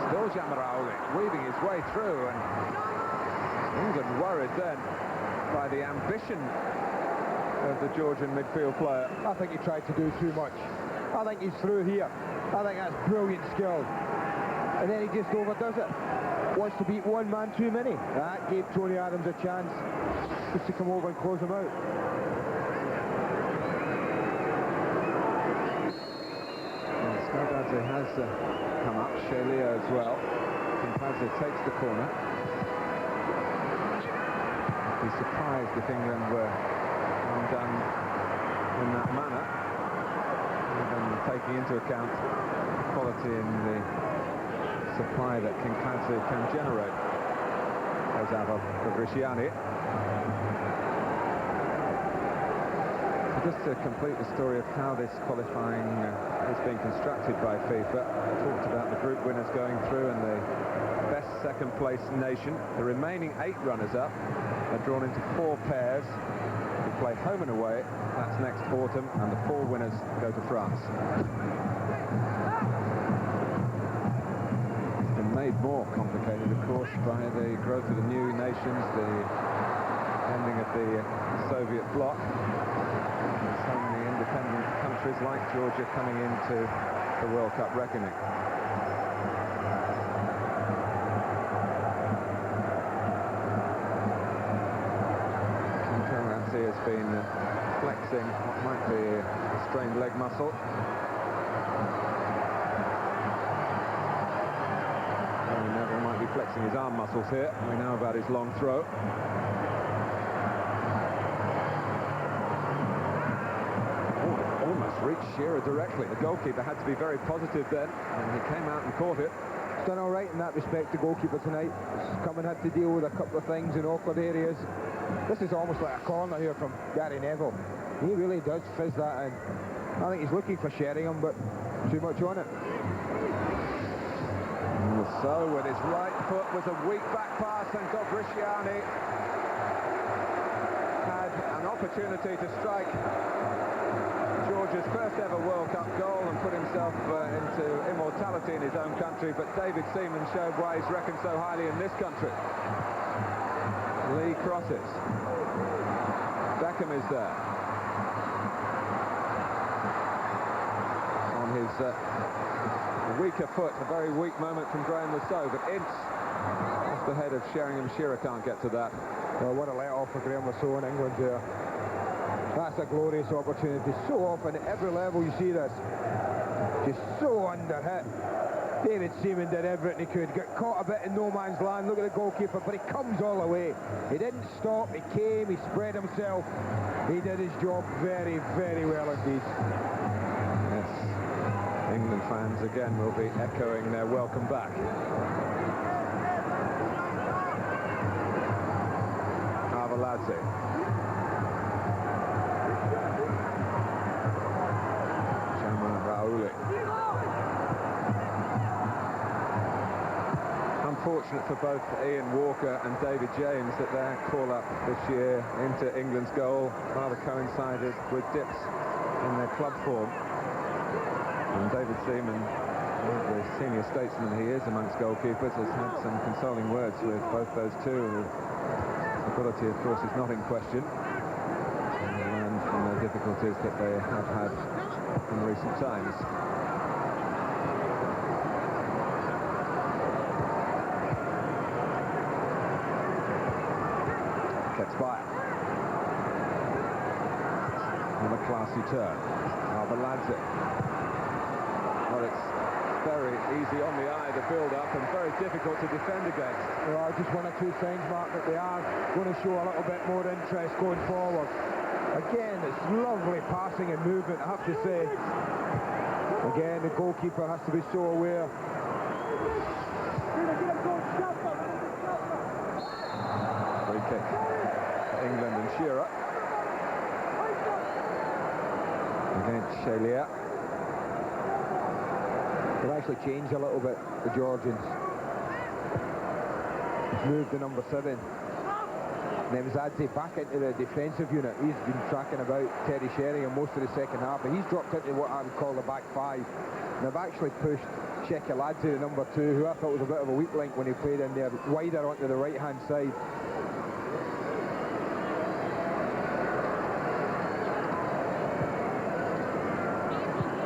Still Jamaraouli weaving his way through, and England worried then by the ambition of the Georgian midfield player. I think he tried to do too much. I think he's through here. I think that's brilliant skill. And then he just overdoes it. Wants to beat one man too many. That gave Tony Adams a chance just to come over and close him out. Kinkladze has come up. Shelia as well. Kinkladze takes the corner. Be surprised if England were undone in that manner, even taking into account quality in the supply that Kinkladze can generate. Goes out of Fabriciani. So just to complete the story of how this qualifying is being constructed by FIFA, I talked about the group winners going through and the best second place nation. The remaining 8 runners-up are drawn into 4 pairs who play home and away. That's next autumn, and the 4 winners go to France. It's been made more complicated, of course, by the growth of the new nations, the ending of the Soviet bloc, and so many independent countries like Georgia coming into the World Cup reckoning. Has been flexing what might be a strained leg muscle. Gary Neville might be flexing his arm muscles here. We know about his long throw. Almost reached Shearer directly. The goalkeeper had to be very positive then, and he came out and caught it. Done all right in that respect, the goalkeeper tonight. He's come and had to deal with a couple of things in awkward areas. This is almost like a corner here from Gary Neville. He really does fizz that in. I think he's looking for Sheringham, but too much on it. So with his right foot was a weak back pass, and Fabriciani had an opportunity to strike Georgia's first ever World Cup goal and put himself into immortality in his own country, but David Seaman showed why he's reckoned so highly in this country. Lee crosses. Beckham is there. On his weaker foot, a very weak moment from Graham Lasso, but Ince off the head of Sheringham. Shearer can't get to that. Well, what a let-off for Graham Lasso in England there. That's a glorious opportunity. So often, at every level you see this. Just so under-hit. David Seaman did everything he could. Got caught a bit in no man's land. Look at the goalkeeper, but he comes all the way. He didn't stop. He came. He spread himself. He did his job very, very well indeed. Yes. England fans again will be echoing their welcome back. Arveladze. Jamaraouli. Unfortunate for both Ian Walker and David James that their call-up this year into England's goal rather coincided with dips in their club form. And David Seaman, the senior statesman he is amongst goalkeepers, has had some consoling words with both those two. The Ability, of course, is not in question. And learned from the difficulties that they have had in recent times. Qualifier. Another classy turn. Arveladze. Well, it's very easy on the eye, the build-up, and very difficult to defend against. Well, just one or two things, Mark, that they are going to show a little bit more interest going forward. Again, it's lovely passing and movement, I have to say. Again, the goalkeeper has to be so aware. Free kick for England and Shearer. Against Chalier. They've actually changed a little bit, the Georgians. He's moved to number 7. Nemzadze back into the defensive unit. He's been tracking about Terry Sheringham most of the second half, and he's dropped into what I would call the back 5. And they've actually pushed Qualifier, the number 2, who I thought was a bit of a weak link when he played in there, wider onto the right-hand side.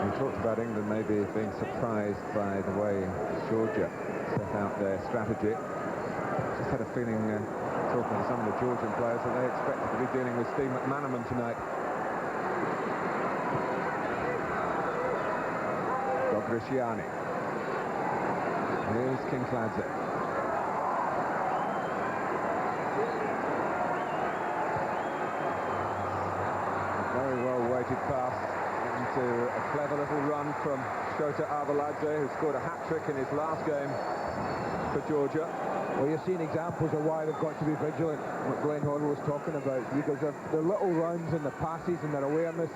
We talked about England maybe being surprised by the way Georgia set out their strategy. Just had a feeling, talking to some of the Georgian players, that they expected to be dealing with Steve McManaman tonight. Gogriciani. Here's Kinkladze. A very well weighted pass into a clever little run from Shota Arveladze, who scored a hat-trick in his last game for Georgia. Well, you're seeing examples of why they've got to be vigilant, what Glenn Hoddle was talking about, because their little runs and the passes and their awareness,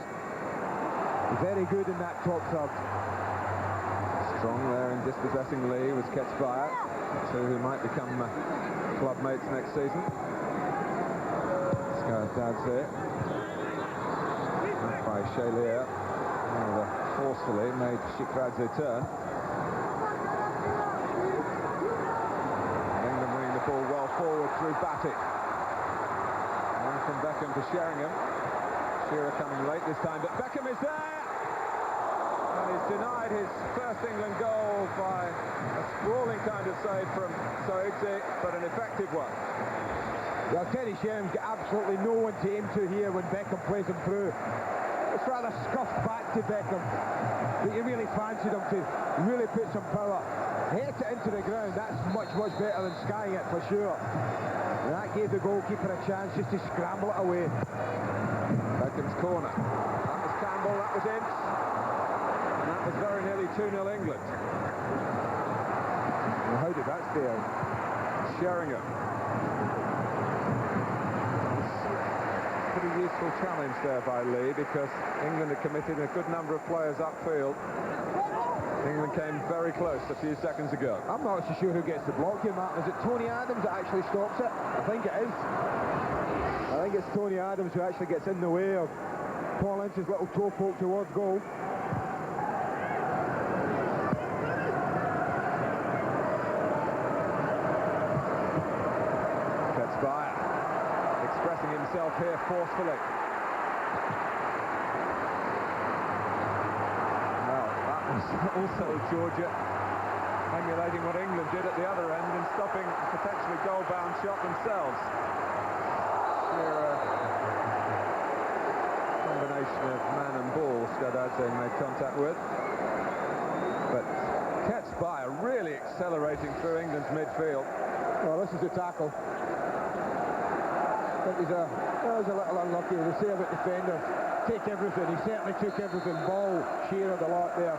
very good in that top third. Strong there in dispossessing Lee was Qualifier, two who might become club mates next season. Skardadze, by Chalier, rather forcefully made Shikradze turn. England winning the ball well forward through Batty. One from Beckham to Sheringham. Shearer coming late this time, but Beckham is there! And he's denied his first England goal by a sprawling kind of save from Soigze, but an effective one. Well, Terry Sheringham's got absolutely no one to aim to here when Beckham plays him through. It's rather scuffed back to Beckham, but he really fancied him to really put some power. Hit it into the ground, that's much, much better than skying it for sure. And that gave the goalkeeper a chance just to scramble it away. Beckham's corner. That was Campbell, that was Ince. And that was very nearly 2-0 England. Well, how did that stay out? Sheringham. Pretty useful challenge there by Lee, because England had committed a good number of players upfield. England came very close a few seconds ago. I'm not so sure who gets the block here, Martin. Is it Tony Adams that actually stops it? I think it is. I think it's Tony Adams who actually gets in the way of Paul Ince's little toe poke towards goal. Qualifier expressing himself here forcefully. Well, that was also Georgia emulating what England did at the other end and stopping a potentially goal-bound shot themselves. Shearer, combination of man and ball, Skardadze made contact with. But Qualifier really accelerating through England's midfield. Well, this is a tackle. I think he's a little unlucky. They say about defenders, take everything. He certainly took everything. Ball, Shearer a lot there.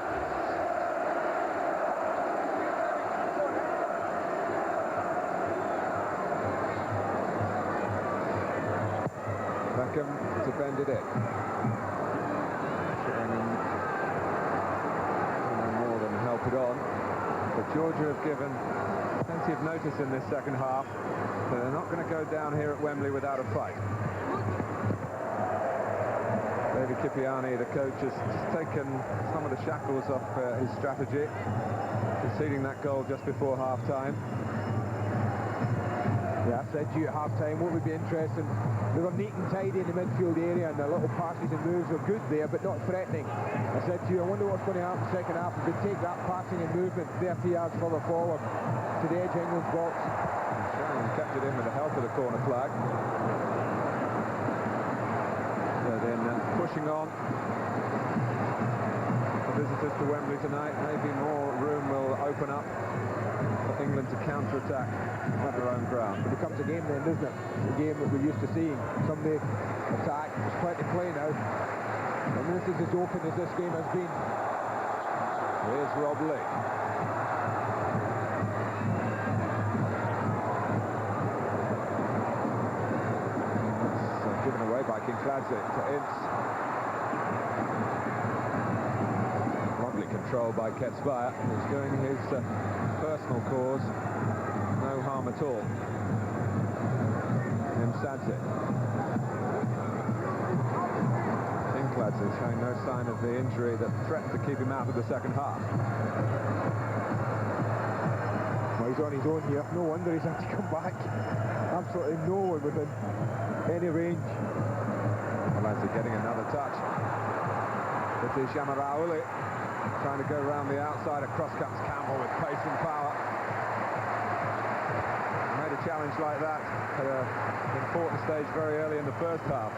Beckham to bend it in. Sheringham more than help it on. But Georgia have given plenty of notice in this second half, so they're not going to go down here at Wembley without a fight. David Kipiani, the coach, has taken some of the shackles off his strategy, conceding that goal just before half-time. Yeah, I said to you at half-time, what would be interesting, they were neat and tidy in the midfield area, and the little passes and moves were good there, but not threatening. I said to you, I wonder what's going to happen in the second half if they take that passing and movement 30 yards further forward to the edge of England's box. Sheringham kept it in with the help of the corner flag. So then pushing on. The visitors to Wembley tonight, maybe more room will open up for England to counter-attack at their own ground. It becomes a game then, doesn't it? A game that we're used to seeing. Somebody attack, there's plenty to play now. And this is as open as this game has been. Here's Rob Lee. It's given away by Kinkladze to Ince. Lovely control by Ketsbaia, who's doing his personal cause no harm at all. Msadze. Kinkladze showing no sign of the injury that threatened to keep him out of the second half. Well, he's on his own here. No wonder he's had to come back. Absolutely no one within any range. Msadze getting another touch. It is Shamarauli trying to go around the outside. Across comes Campbell with pace and power. Made a challenge like that at an important stage very early in the first half.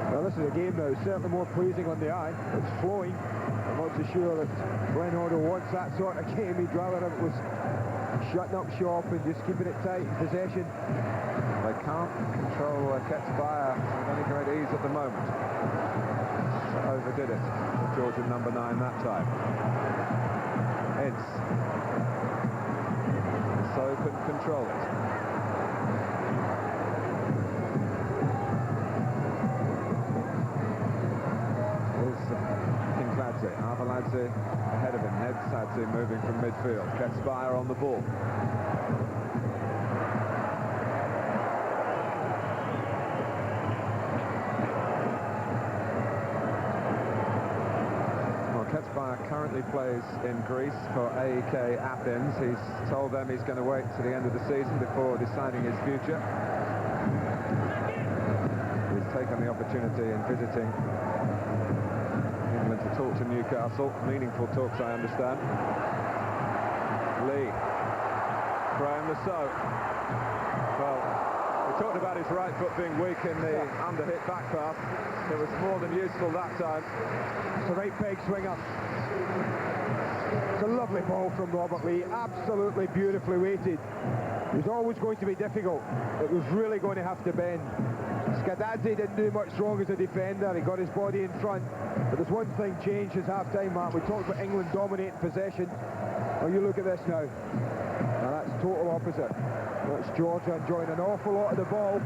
Well, this is a game now. It's certainly more pleasing on the eye. It's flowing. I'm not so sure that Glenn Hoddle wants that sort of game. He'd rather if it was shutting up shop and just keeping it tight in possession. They can't control Ketsbaia with any great ease at the moment. Overdid it with Georgian number 9 that time. Ince. So couldn't control it. Here's Kinkladze. Arveladze ahead of him. Msadze moving from midfield. Ketsbaia on the ball. Ketsbaia currently plays in Greece for AEK Athens. He's told them he's going to wait to the end of the season before deciding his future. He's taken the opportunity in visiting England to talk to Newcastle. Meaningful talks, I understand. Lee. Graham Lasso. Well, we talked about his right foot being weak in the under-hit back pass. It was more than useful that time. It's a right peg swinger. It's a lovely ball from Robert Lee. Absolutely beautifully weighted. It was always going to be difficult. It was really going to have to bend. Skadadze didn't do much wrong as a defender. He got his body in front. But there's one thing changed as half-time, Mark. We talked about England dominating possession. Well, you look at this now. Now that's total opposite. That's Georgia enjoying an awful lot of the ball.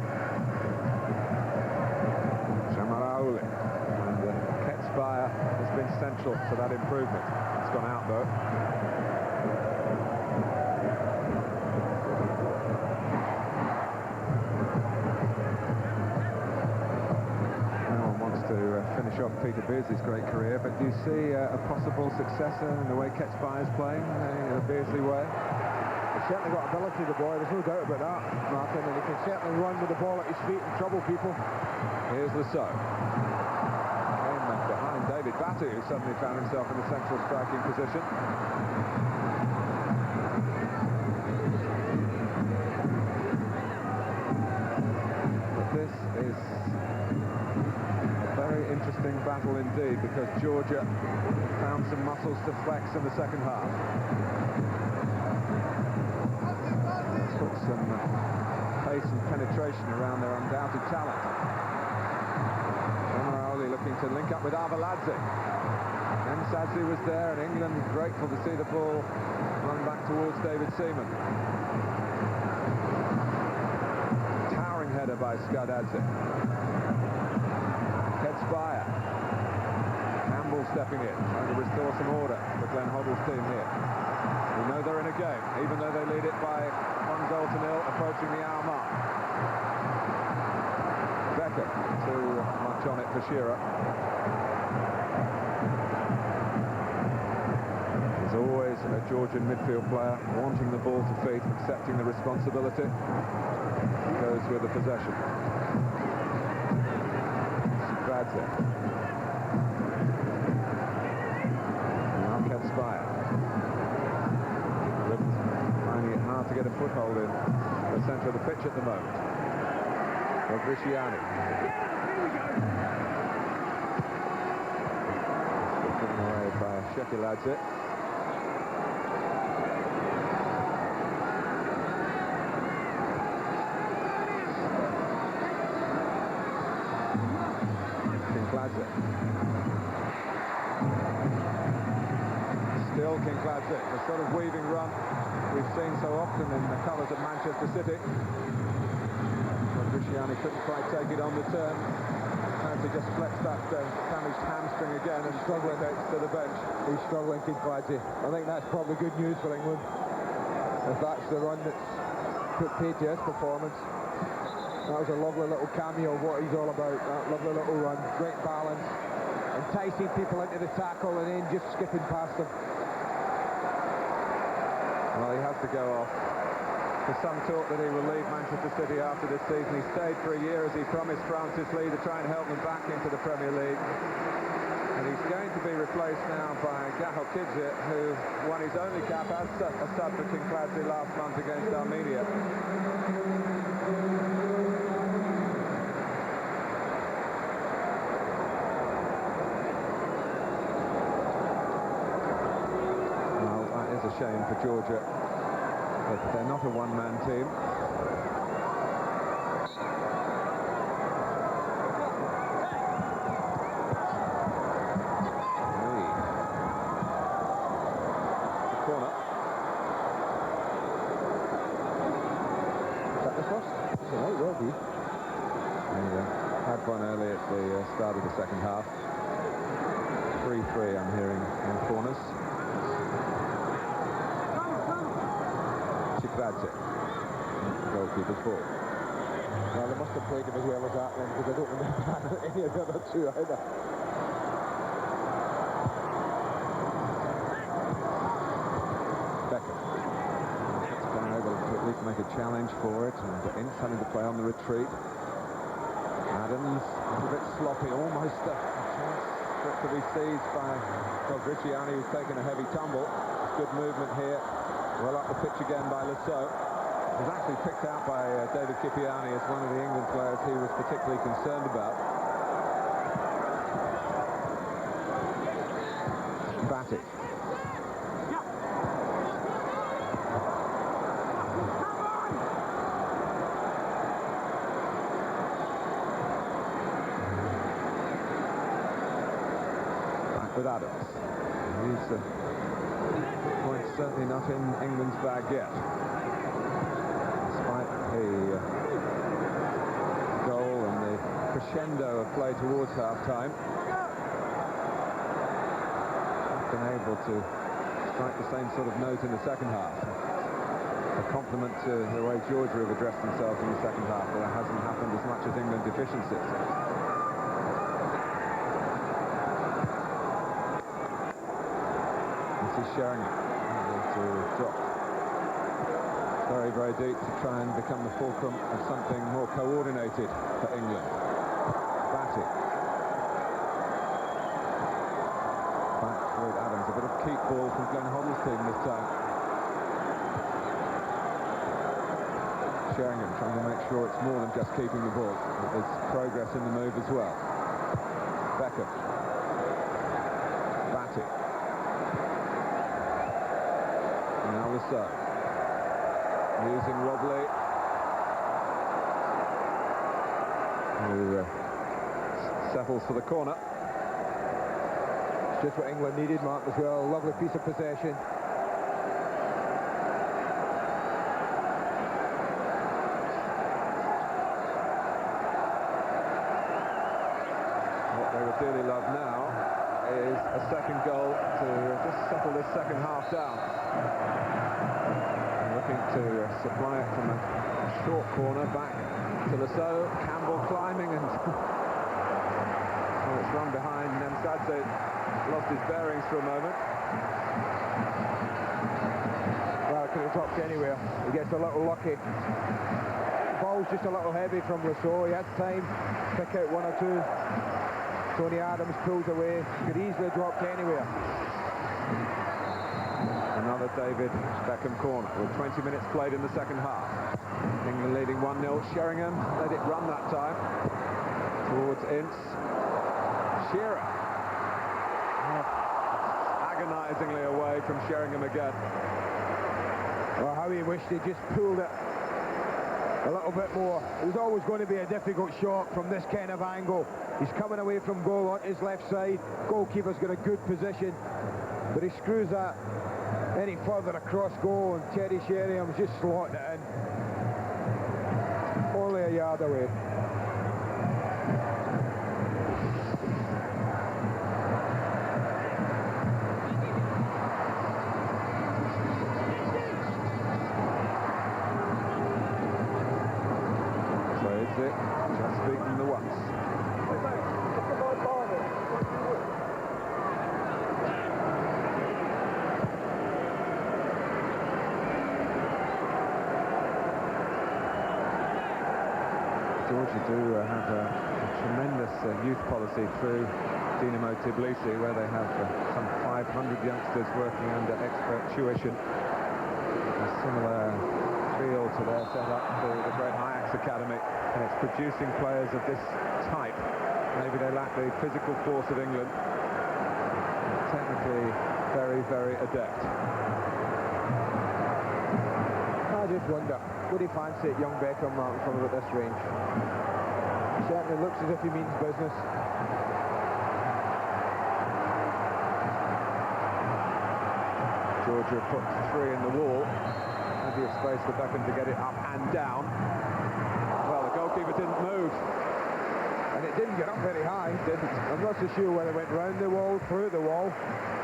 Shamarauli. And Ketsbaia has been central to that improvement. It's gone out though. No one wants to finish off Peter Beardsley's great career, but do you see a possible successor in the way Ketsbaia is playing, in a Beardsley way? He's certainly got ability, the boy, there's no doubt about that, Martin, and he can certainly run with the ball at his feet and trouble people. Here's Lasso. Came behind David Batty, who suddenly found himself in the central striking position. But this is a very interesting battle indeed, because Georgia found some muscles to flex in the second half. Put some pace and penetration around their undoubted talent. Shamarauli looking to link up with Arveladze. Msadze was there, and England grateful to see the ball run back towards David Seaman. Towering header by Skadadze. Ketsbaia. Campbell stepping in, trying to restore some order for Glenn Hoddle's team here. We know they're in a game, even though they lead it by 1-0, approaching the hour mark. Becker too much on it for Shearer. There's always a Georgian midfield player, wanting the ball to feet, accepting the responsibility, goes with the possession. Sikradze. Now Ketspire. Finding it hard to get a foothold in the centre of the pitch at the moment. Fabriciani. Taken away by Shekiladze. Kinkladze. Still Kinkladze, the sort of weaving run we've seen so often in the colours of Manchester City. Fabriciani couldn't quite take it on the turn. Apparently just flexed that damaged hamstring again and struggling to the bench. He's struggling, Kinkladze. I think that's probably good news for England. If that's the run that's put paid to his performance. That was a lovely little cameo of what he's all about. That lovely little run, great balance, enticing people into the tackle and then just skipping past them. Well, he has to go off. There's some talk that he will leave Manchester City after this season. He stayed for a year as he promised Francis Lee to try and help them back into the Premier League. And he's going to be replaced now by Gaho Kidze, who won his only cap as a sub for Kinkladze last month against Armenia. A shame for Georgia, but they're not a one-man team. The corner. Is that the first? It's a right, will be. Had one early at the start of the second half. 3-3 I'm hearing in corners. Sikradze, goalkeeper's ball. Well, they must have played him as well as that then, because I don't remember any of the other two either. Beckham. It's been able to at least make a challenge for it, and intending to play on the retreat. Adams, a little bit sloppy, almost a chance for it to be seized by Fabriciani, who's taken a heavy tumble. Good movement here. Well up the pitch again by Lasso. It was actually picked out by David Kipiani as one of the England players he was particularly concerned about. Batic. Back with Adams. He's certainly not in England's bag yet, despite the goal and the crescendo of play towards half-time. Been able to strike the same sort of note in the second half. A compliment to the way Georgia have addressed themselves in the second half, but it hasn't happened as much as England deficiencies. This is Sheringham. To drop very, very deep to try and become the fulcrum of something more coordinated for England. Batic. Back with Adams. A bit of keep ball from Glenn Hoddle's team this time. Sheringham trying to make sure it's more than just keeping the ball. There's progress in the move as well. Beckham. Batic. Now Lasso using Robley, who settles for the corner. It's just what England needed, Mark, as well. Lovely piece of possession. What they would dearly love now is a second goal to just settle this second half down. Looking to supply it from a short corner back to Lasso. Campbell climbing and well, it's run behind. Nemsadze lost his bearings for a moment. Well, it could have dropped anywhere. He gets a little lucky. The ball's just a little heavy from Rousseau. He had time to pick out one or two. Tony Adams pulls away. Could easily have dropped anywhere. Another David Beckham corner with 20 minutes played in the second half. England leading 1-0. Sheringham let it run that time. Towards Ince. Shearer. Agonisingly away from Sheringham again. Well, how he wished he just pulled it a little bit more. It was always going to be a difficult shot from this kind of angle. He's coming away from goal on his left side. Goalkeeper's got a good position, but he screws that any further across goal, and Terry Sheringham's just slotted it in. Only a yard away. So it's it, just beaten the once. Georgia do have a tremendous youth policy through Dinamo Tbilisi, where they have some 500 youngsters working under expert tuition. A similar feel to their setup to the great Ajax Academy, and it's producing players of this type. Maybe they lack the physical force of England. Technically very, very adept. I just wonder, would he fancy it, young Beckham, from about this range? Certainly looks as if he means business. Georgia puts 3 in the wall. Plenty of space for Beckham to get it up and down. Well, the goalkeeper didn't move. And it didn't get up very high. It didn't. I'm not so sure whether it went round the wall, through the wall.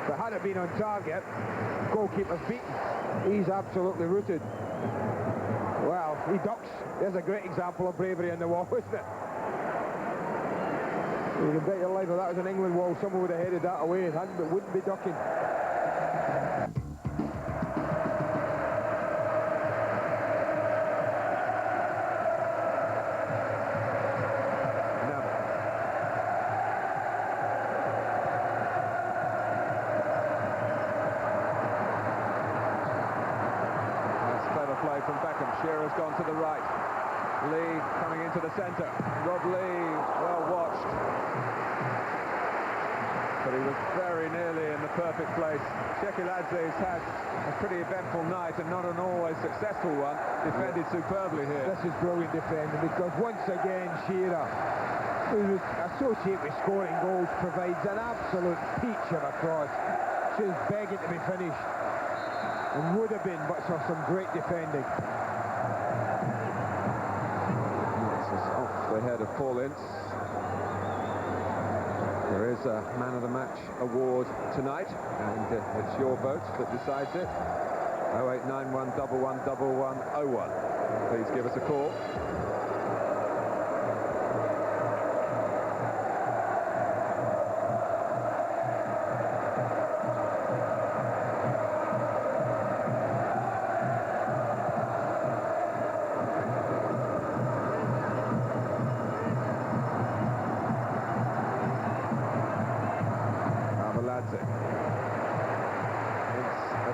But had it been on target, goalkeeper's beaten. He's absolutely rooted. Well, he ducks. There's a great example of bravery on the wall, isn't it? You can bet your life if that was an England wall, someone would have headed that away. It hadn't, but wouldn't be ducking. From Beckham. Shearer's gone to the right. Lee coming into the centre. Rod Lee, well watched. But he was very nearly in the perfect place. Shekiladze's had a pretty eventful night and not an always successful one. Defended superbly here. This is brilliant defending, because once again Shearer, who was associated with scoring goals, provides an absolute peach of a cross. She's begging to be finished. And would have been, but for some great defending. This is off the head of Paul Ince. There is a Man of the Match award tonight, and it's your vote that decides it. 0891 111101. Please give us a call.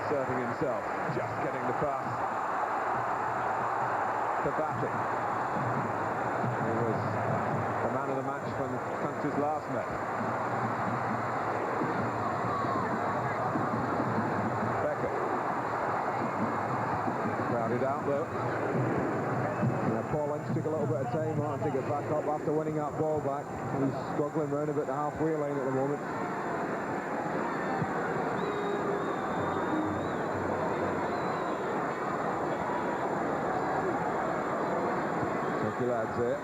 Asserting himself, just getting the pass to Batty. He was the man of the match when the countries last met. Beckham. Crowded out though. Paul Ince took a little bit of time to get back up after winning that ball back. He's struggling round about the halfway line at the moment. Lads there.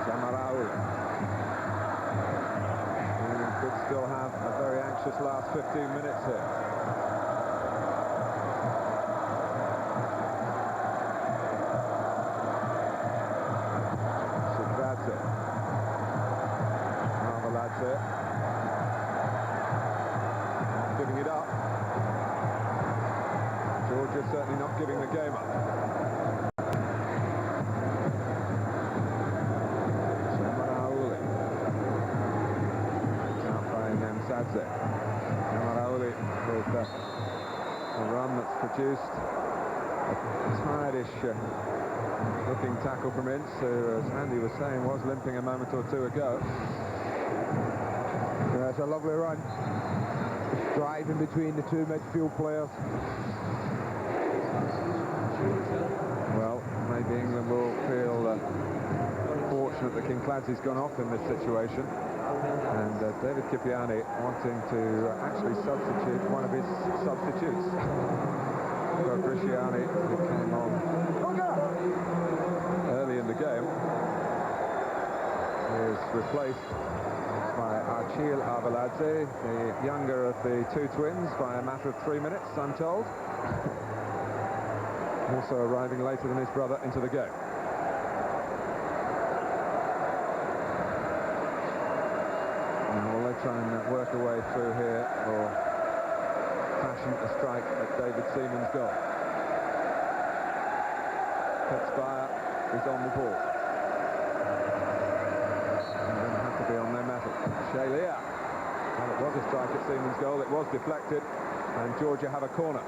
Jamaraul. England could still have a very anxious last 15 minutes here. Shikradze. giving the game up. Samarauli. Out by Nemsadze. Samarauli with a run that's produced a tired-ish looking tackle from Ince, who, as Andy was saying, was limping a moment or two ago. That's a lovely run. Driving between the two midfield players. Well, maybe England will feel fortunate that Kinkladze's gone off in this situation, and David Kipiani wanting to actually substitute one of his substitutes. Christiani, who came on early in the game, is replaced by Achille Arveladze, the younger of the two twins, by a matter of 3 minutes, I'm told. Also arriving later than his brother into the game. Now will they try and work a way through here, or fashion a strike at David Seaman's goal? Petspire is on the ball. Have to be on their mettle. Shalia. Well, it was a strike at Seaman's goal. It was deflected, and Georgia have a corner.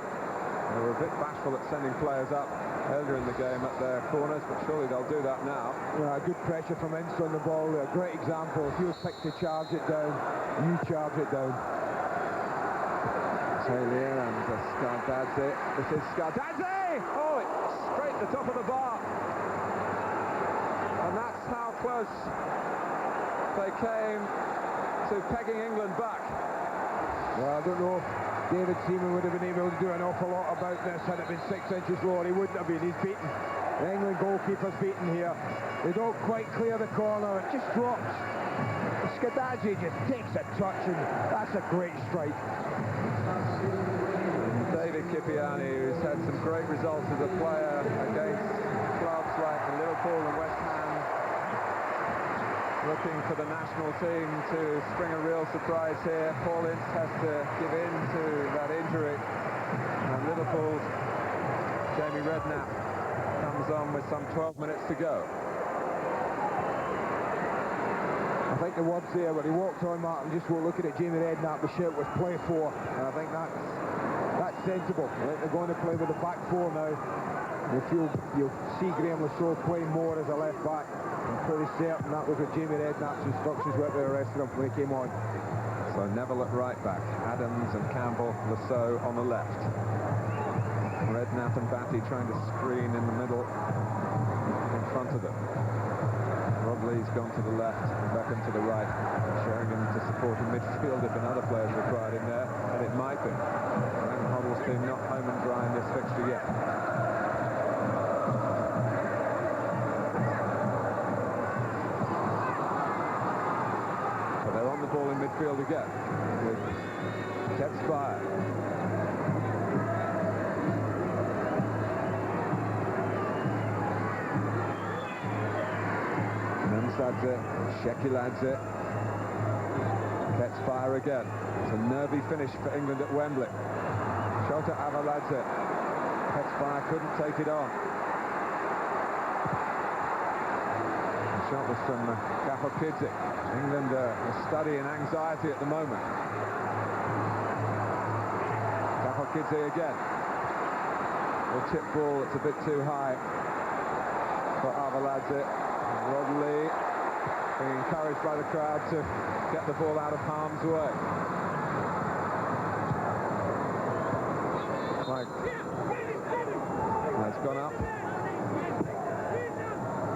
They were a bit bashful at sending players up earlier in the game at their corners, but surely they'll do that now. Yeah, good pressure from Ince on the ball. A great example. If you were picked to charge it down, you charge it down. Taylor and Skardadze. This is Skardadze! Oh, it's straight to the top of the bar. And that's how close they came to pegging England back. Well, I don't know if David Seaman would have been able to do an awful lot about this had it been 6 inches lower. He wouldn't have been. He's beaten. The England goalkeeper's beaten here. They don't quite clear the corner. It just drops. Skardadze just takes a touch, and that's a great strike. David Kipiani, who's had some great results as a player against clubs like Liverpool and West Ham, looking for the national team to spring a real surprise here. Paul Ince has to give in to that injury, and Liverpool's Jamie Redknapp comes on with some 12 minutes to go. I think the words there, when he walked on, Martin, just looking at Jamie Redknapp, the shout was play four, and I think that's sensible. I think they're going to play with the back four now. You'll see Graham Lasso playing more as a left back. I'm pretty certain that was what Jamie Redknapp's instructions were to the rest of them when he came on. So Neville at right back, Adams and Campbell, Lasso on the left. Redknapp and Batty trying to screen in the middle in front of them. Rod Lee's gone to the left, Beckham to the right, Sheringham to support in midfield if another player's required in there, and it might be. Graham Hoddle's team not home and dry in this fixture yet. But they're on the ball in midfield again with Petspire. Nemsadze, Shekiladze, Petspire again. It's a nervy finish for England at Wembley. Shota Avaladze. Petspire couldn't take it on. The shot was from Gafokidze. England are studying anxiety at the moment. Gafokidze again. The chip ball, it's a bit too high for Avaladze. Rod Lee being encouraged by the crowd to get the ball out of harm's way. It's gone up.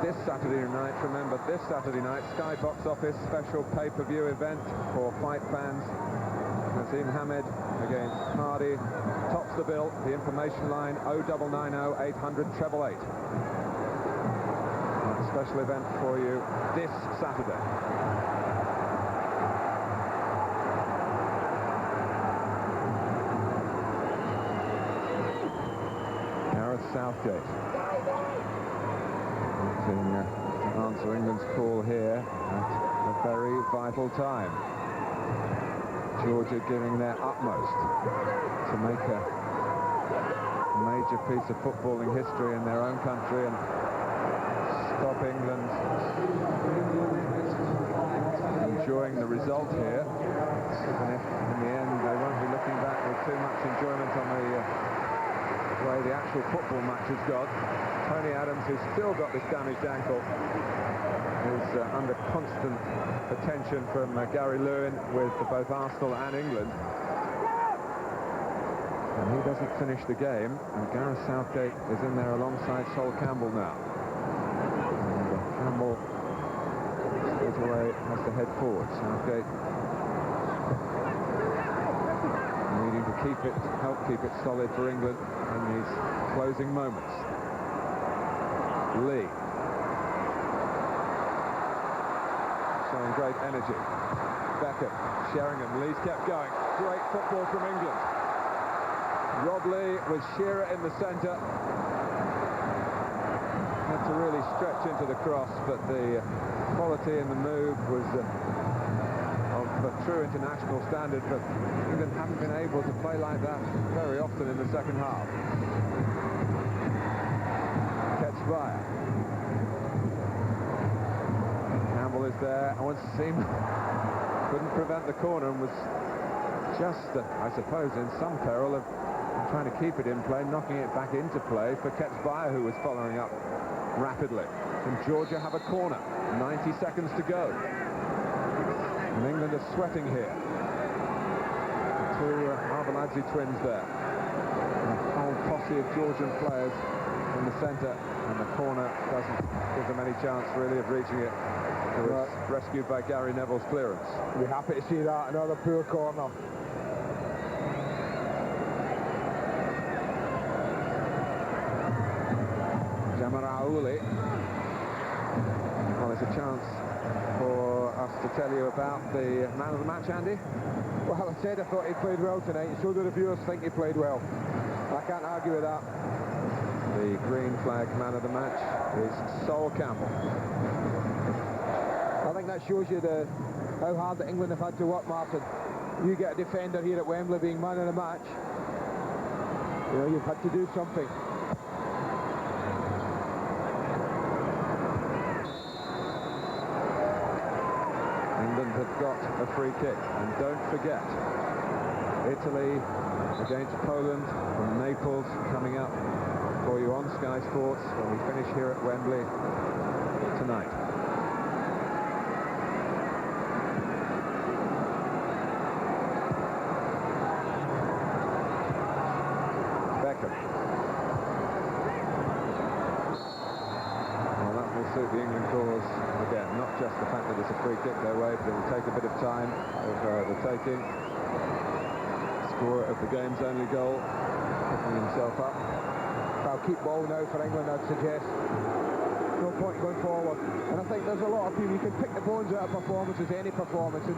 This Saturday night, remember, this Saturday night, Sky Box Office special pay-per-view event for fight fans. Nazim Hamed against Hardy tops the bill. The information line 0990 800 888. Special event for you this Saturday. Gareth Southgate to answer England's call here at a very vital time. Georgia giving their utmost to make a major piece of footballing history in their own country and stop England enjoying the result here. And if in the end they won't be looking back with too much enjoyment on the way the actual football match has gone. Tony Adams, who's still got this damaged ankle, is under constant attention from Gary Lewin with both Arsenal and England. And he doesn't finish the game, and Gareth Southgate is in there alongside Sol Campbell now. And Campbell straight away has to head forward. Southgate needing to help keep it solid for England in these closing moments. Lee showing great energy. Beckham, Sheringham, Lee's kept going. Great football from England. Rob Lee with Shearer in the centre. Had to really stretch into the cross, but the quality in the move was of a true international standard, but England haven't been able to play like that very often in the second half. Qualifier. Campbell is there. I want to see him. Couldn't prevent the corner and was just, I suppose, in some peril of trying to keep it in play, knocking it back into play for Qualifier, who was following up rapidly. And Georgia have a corner. 90 seconds to go. And England are sweating here. The two Arveladze twins there. And a whole posse of Georgian players in the centre, and the corner doesn't give them any chance really of reaching it. It was rescued by Gary Neville's clearance. We're happy to see that, another poor corner. Jamaraouli. Well, there's a chance for us to tell you about the man of the match, Andy. Well, I said I thought he played well tonight, so do the viewers think he played well. I can't argue with that. The green flag man of the match is Sol Campbell. I think that shows you how hard that England have had to work, Martin. You get a defender here at Wembley being man of the match. You know, you've had to do something. England have got a free kick, and don't forget, Italy against Poland from Naples coming up for you on Sky Sports when we finish here at Wembley tonight. Beckham. Well, that will suit the England cause again, not just the fact that it's a free kick their way, but it will take a bit of time of the taking. Scorer of the game's only goal, picking himself up. I'll keep ball now for England, I'd suggest. No point going forward. And I think there's a lot of people, you can pick the bones out of performances, any performance, and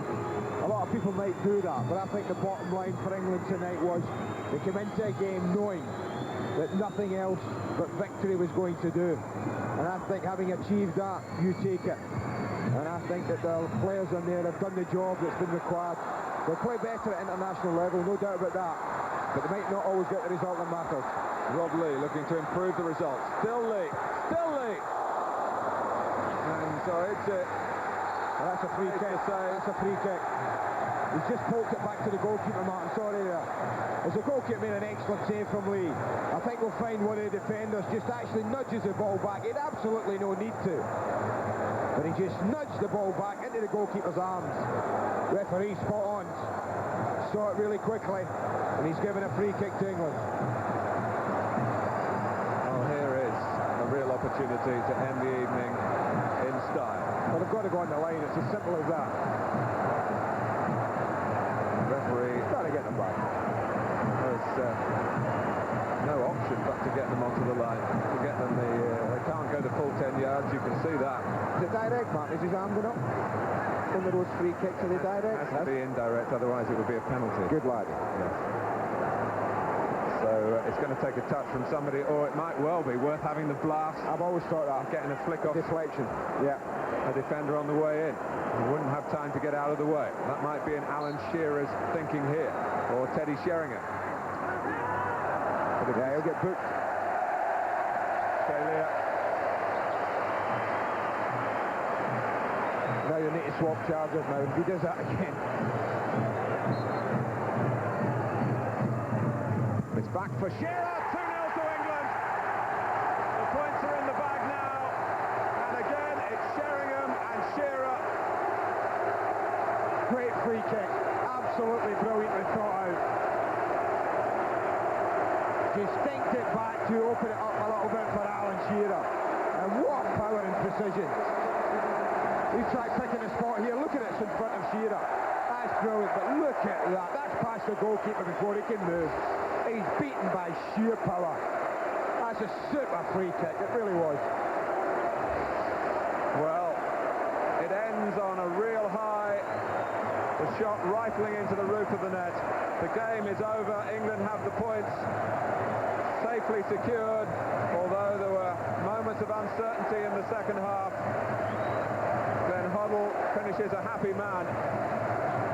a lot of people might do that, but I think the bottom line for England tonight was they came into a game knowing that nothing else but victory was going to do. And I think having achieved that, you take it. And I think that the players in there have done the job that's been required. They'll play better at international level, no doubt about that, but they might not always get the result that matters. Rob Lee looking to improve the results. Still Lee. Still Lee. And so it's it. Well, that's a free kick. That's a free kick. He's just poked it back to the goalkeeper, Martin. Sorry there. As the goalkeeper made an excellent save from Lee. I think we'll find one of the defenders just actually nudges the ball back. He had absolutely no need to. But he just nudged the ball back into the goalkeeper's arms. Referee spot on. Saw it really quickly. And he's given a free kick to England. Opportunity to end the evening in style. Well, they've got to go on the line, it's as simple as that. Referee got to get them back. There's no option but to get them onto the line. To get them they can't go the full 10 yards, you can see that. Is it direct, Martin? Is his arm going up? Some of those free kicks, are they direct? It has to be indirect, otherwise it would be a penalty. Good lad. Yes. So it's going to take a touch from somebody, or it might well be worth having the blast. I've always thought that. Getting a flick off. Deflection. Yeah. A defender on the way in. He wouldn't have time to get out of the way. That might be in Alan Shearer's thinking here, or Teddy Sheringham. But but Yeah, he'll get booked. Australia. Now you need to swap charges now. If he does that again. It's back for Shearer. 2-0 to England. The points are in the bag now. And again, it's Sheringham and Shearer. Great free kick. Absolutely brilliantly thought out. Just stinked it back to open it up a little bit for Alan Shearer. And what power and precision. He tried picking a spot here. Look at it, it's in front of Shearer. That's brilliant, but look at that. That's past the goalkeeper before he can move. He's beaten by sheer power. That's a super free kick, it really was. Well, it ends on a real high. The shot rifling into the roof of the net. The game is over. England have the points safely secured, although there were moments of uncertainty in the second half. Glenn Hoddle finishes a happy man.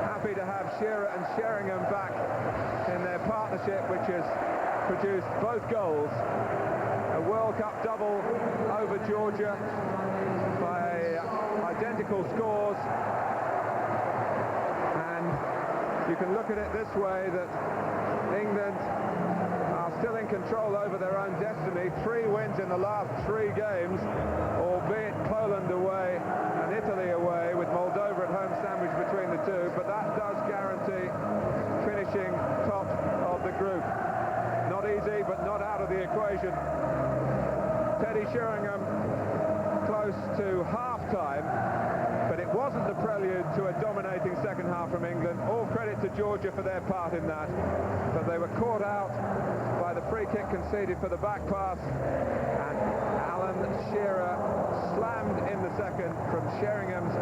Happy to have Shearer and Sheringham back in their partnership, which has produced both goals. A World Cup double over Georgia by identical scores. And you can look at it this way, that England are still in control over their own destiny. 3 wins in the last 3 games, albeit Poland away and Italy away, with Moldova at home sandwiched between the two, but that does guarantee finishing top of the group. Not easy, but not out of the equation. Teddy Sheringham close to half-time, but it wasn't the prelude to a dominating second half from England. All credit to Georgia for their part in that, but they were caught out by the free kick conceded for the back pass, and Alan Shearer slammed in the second from Sheringham's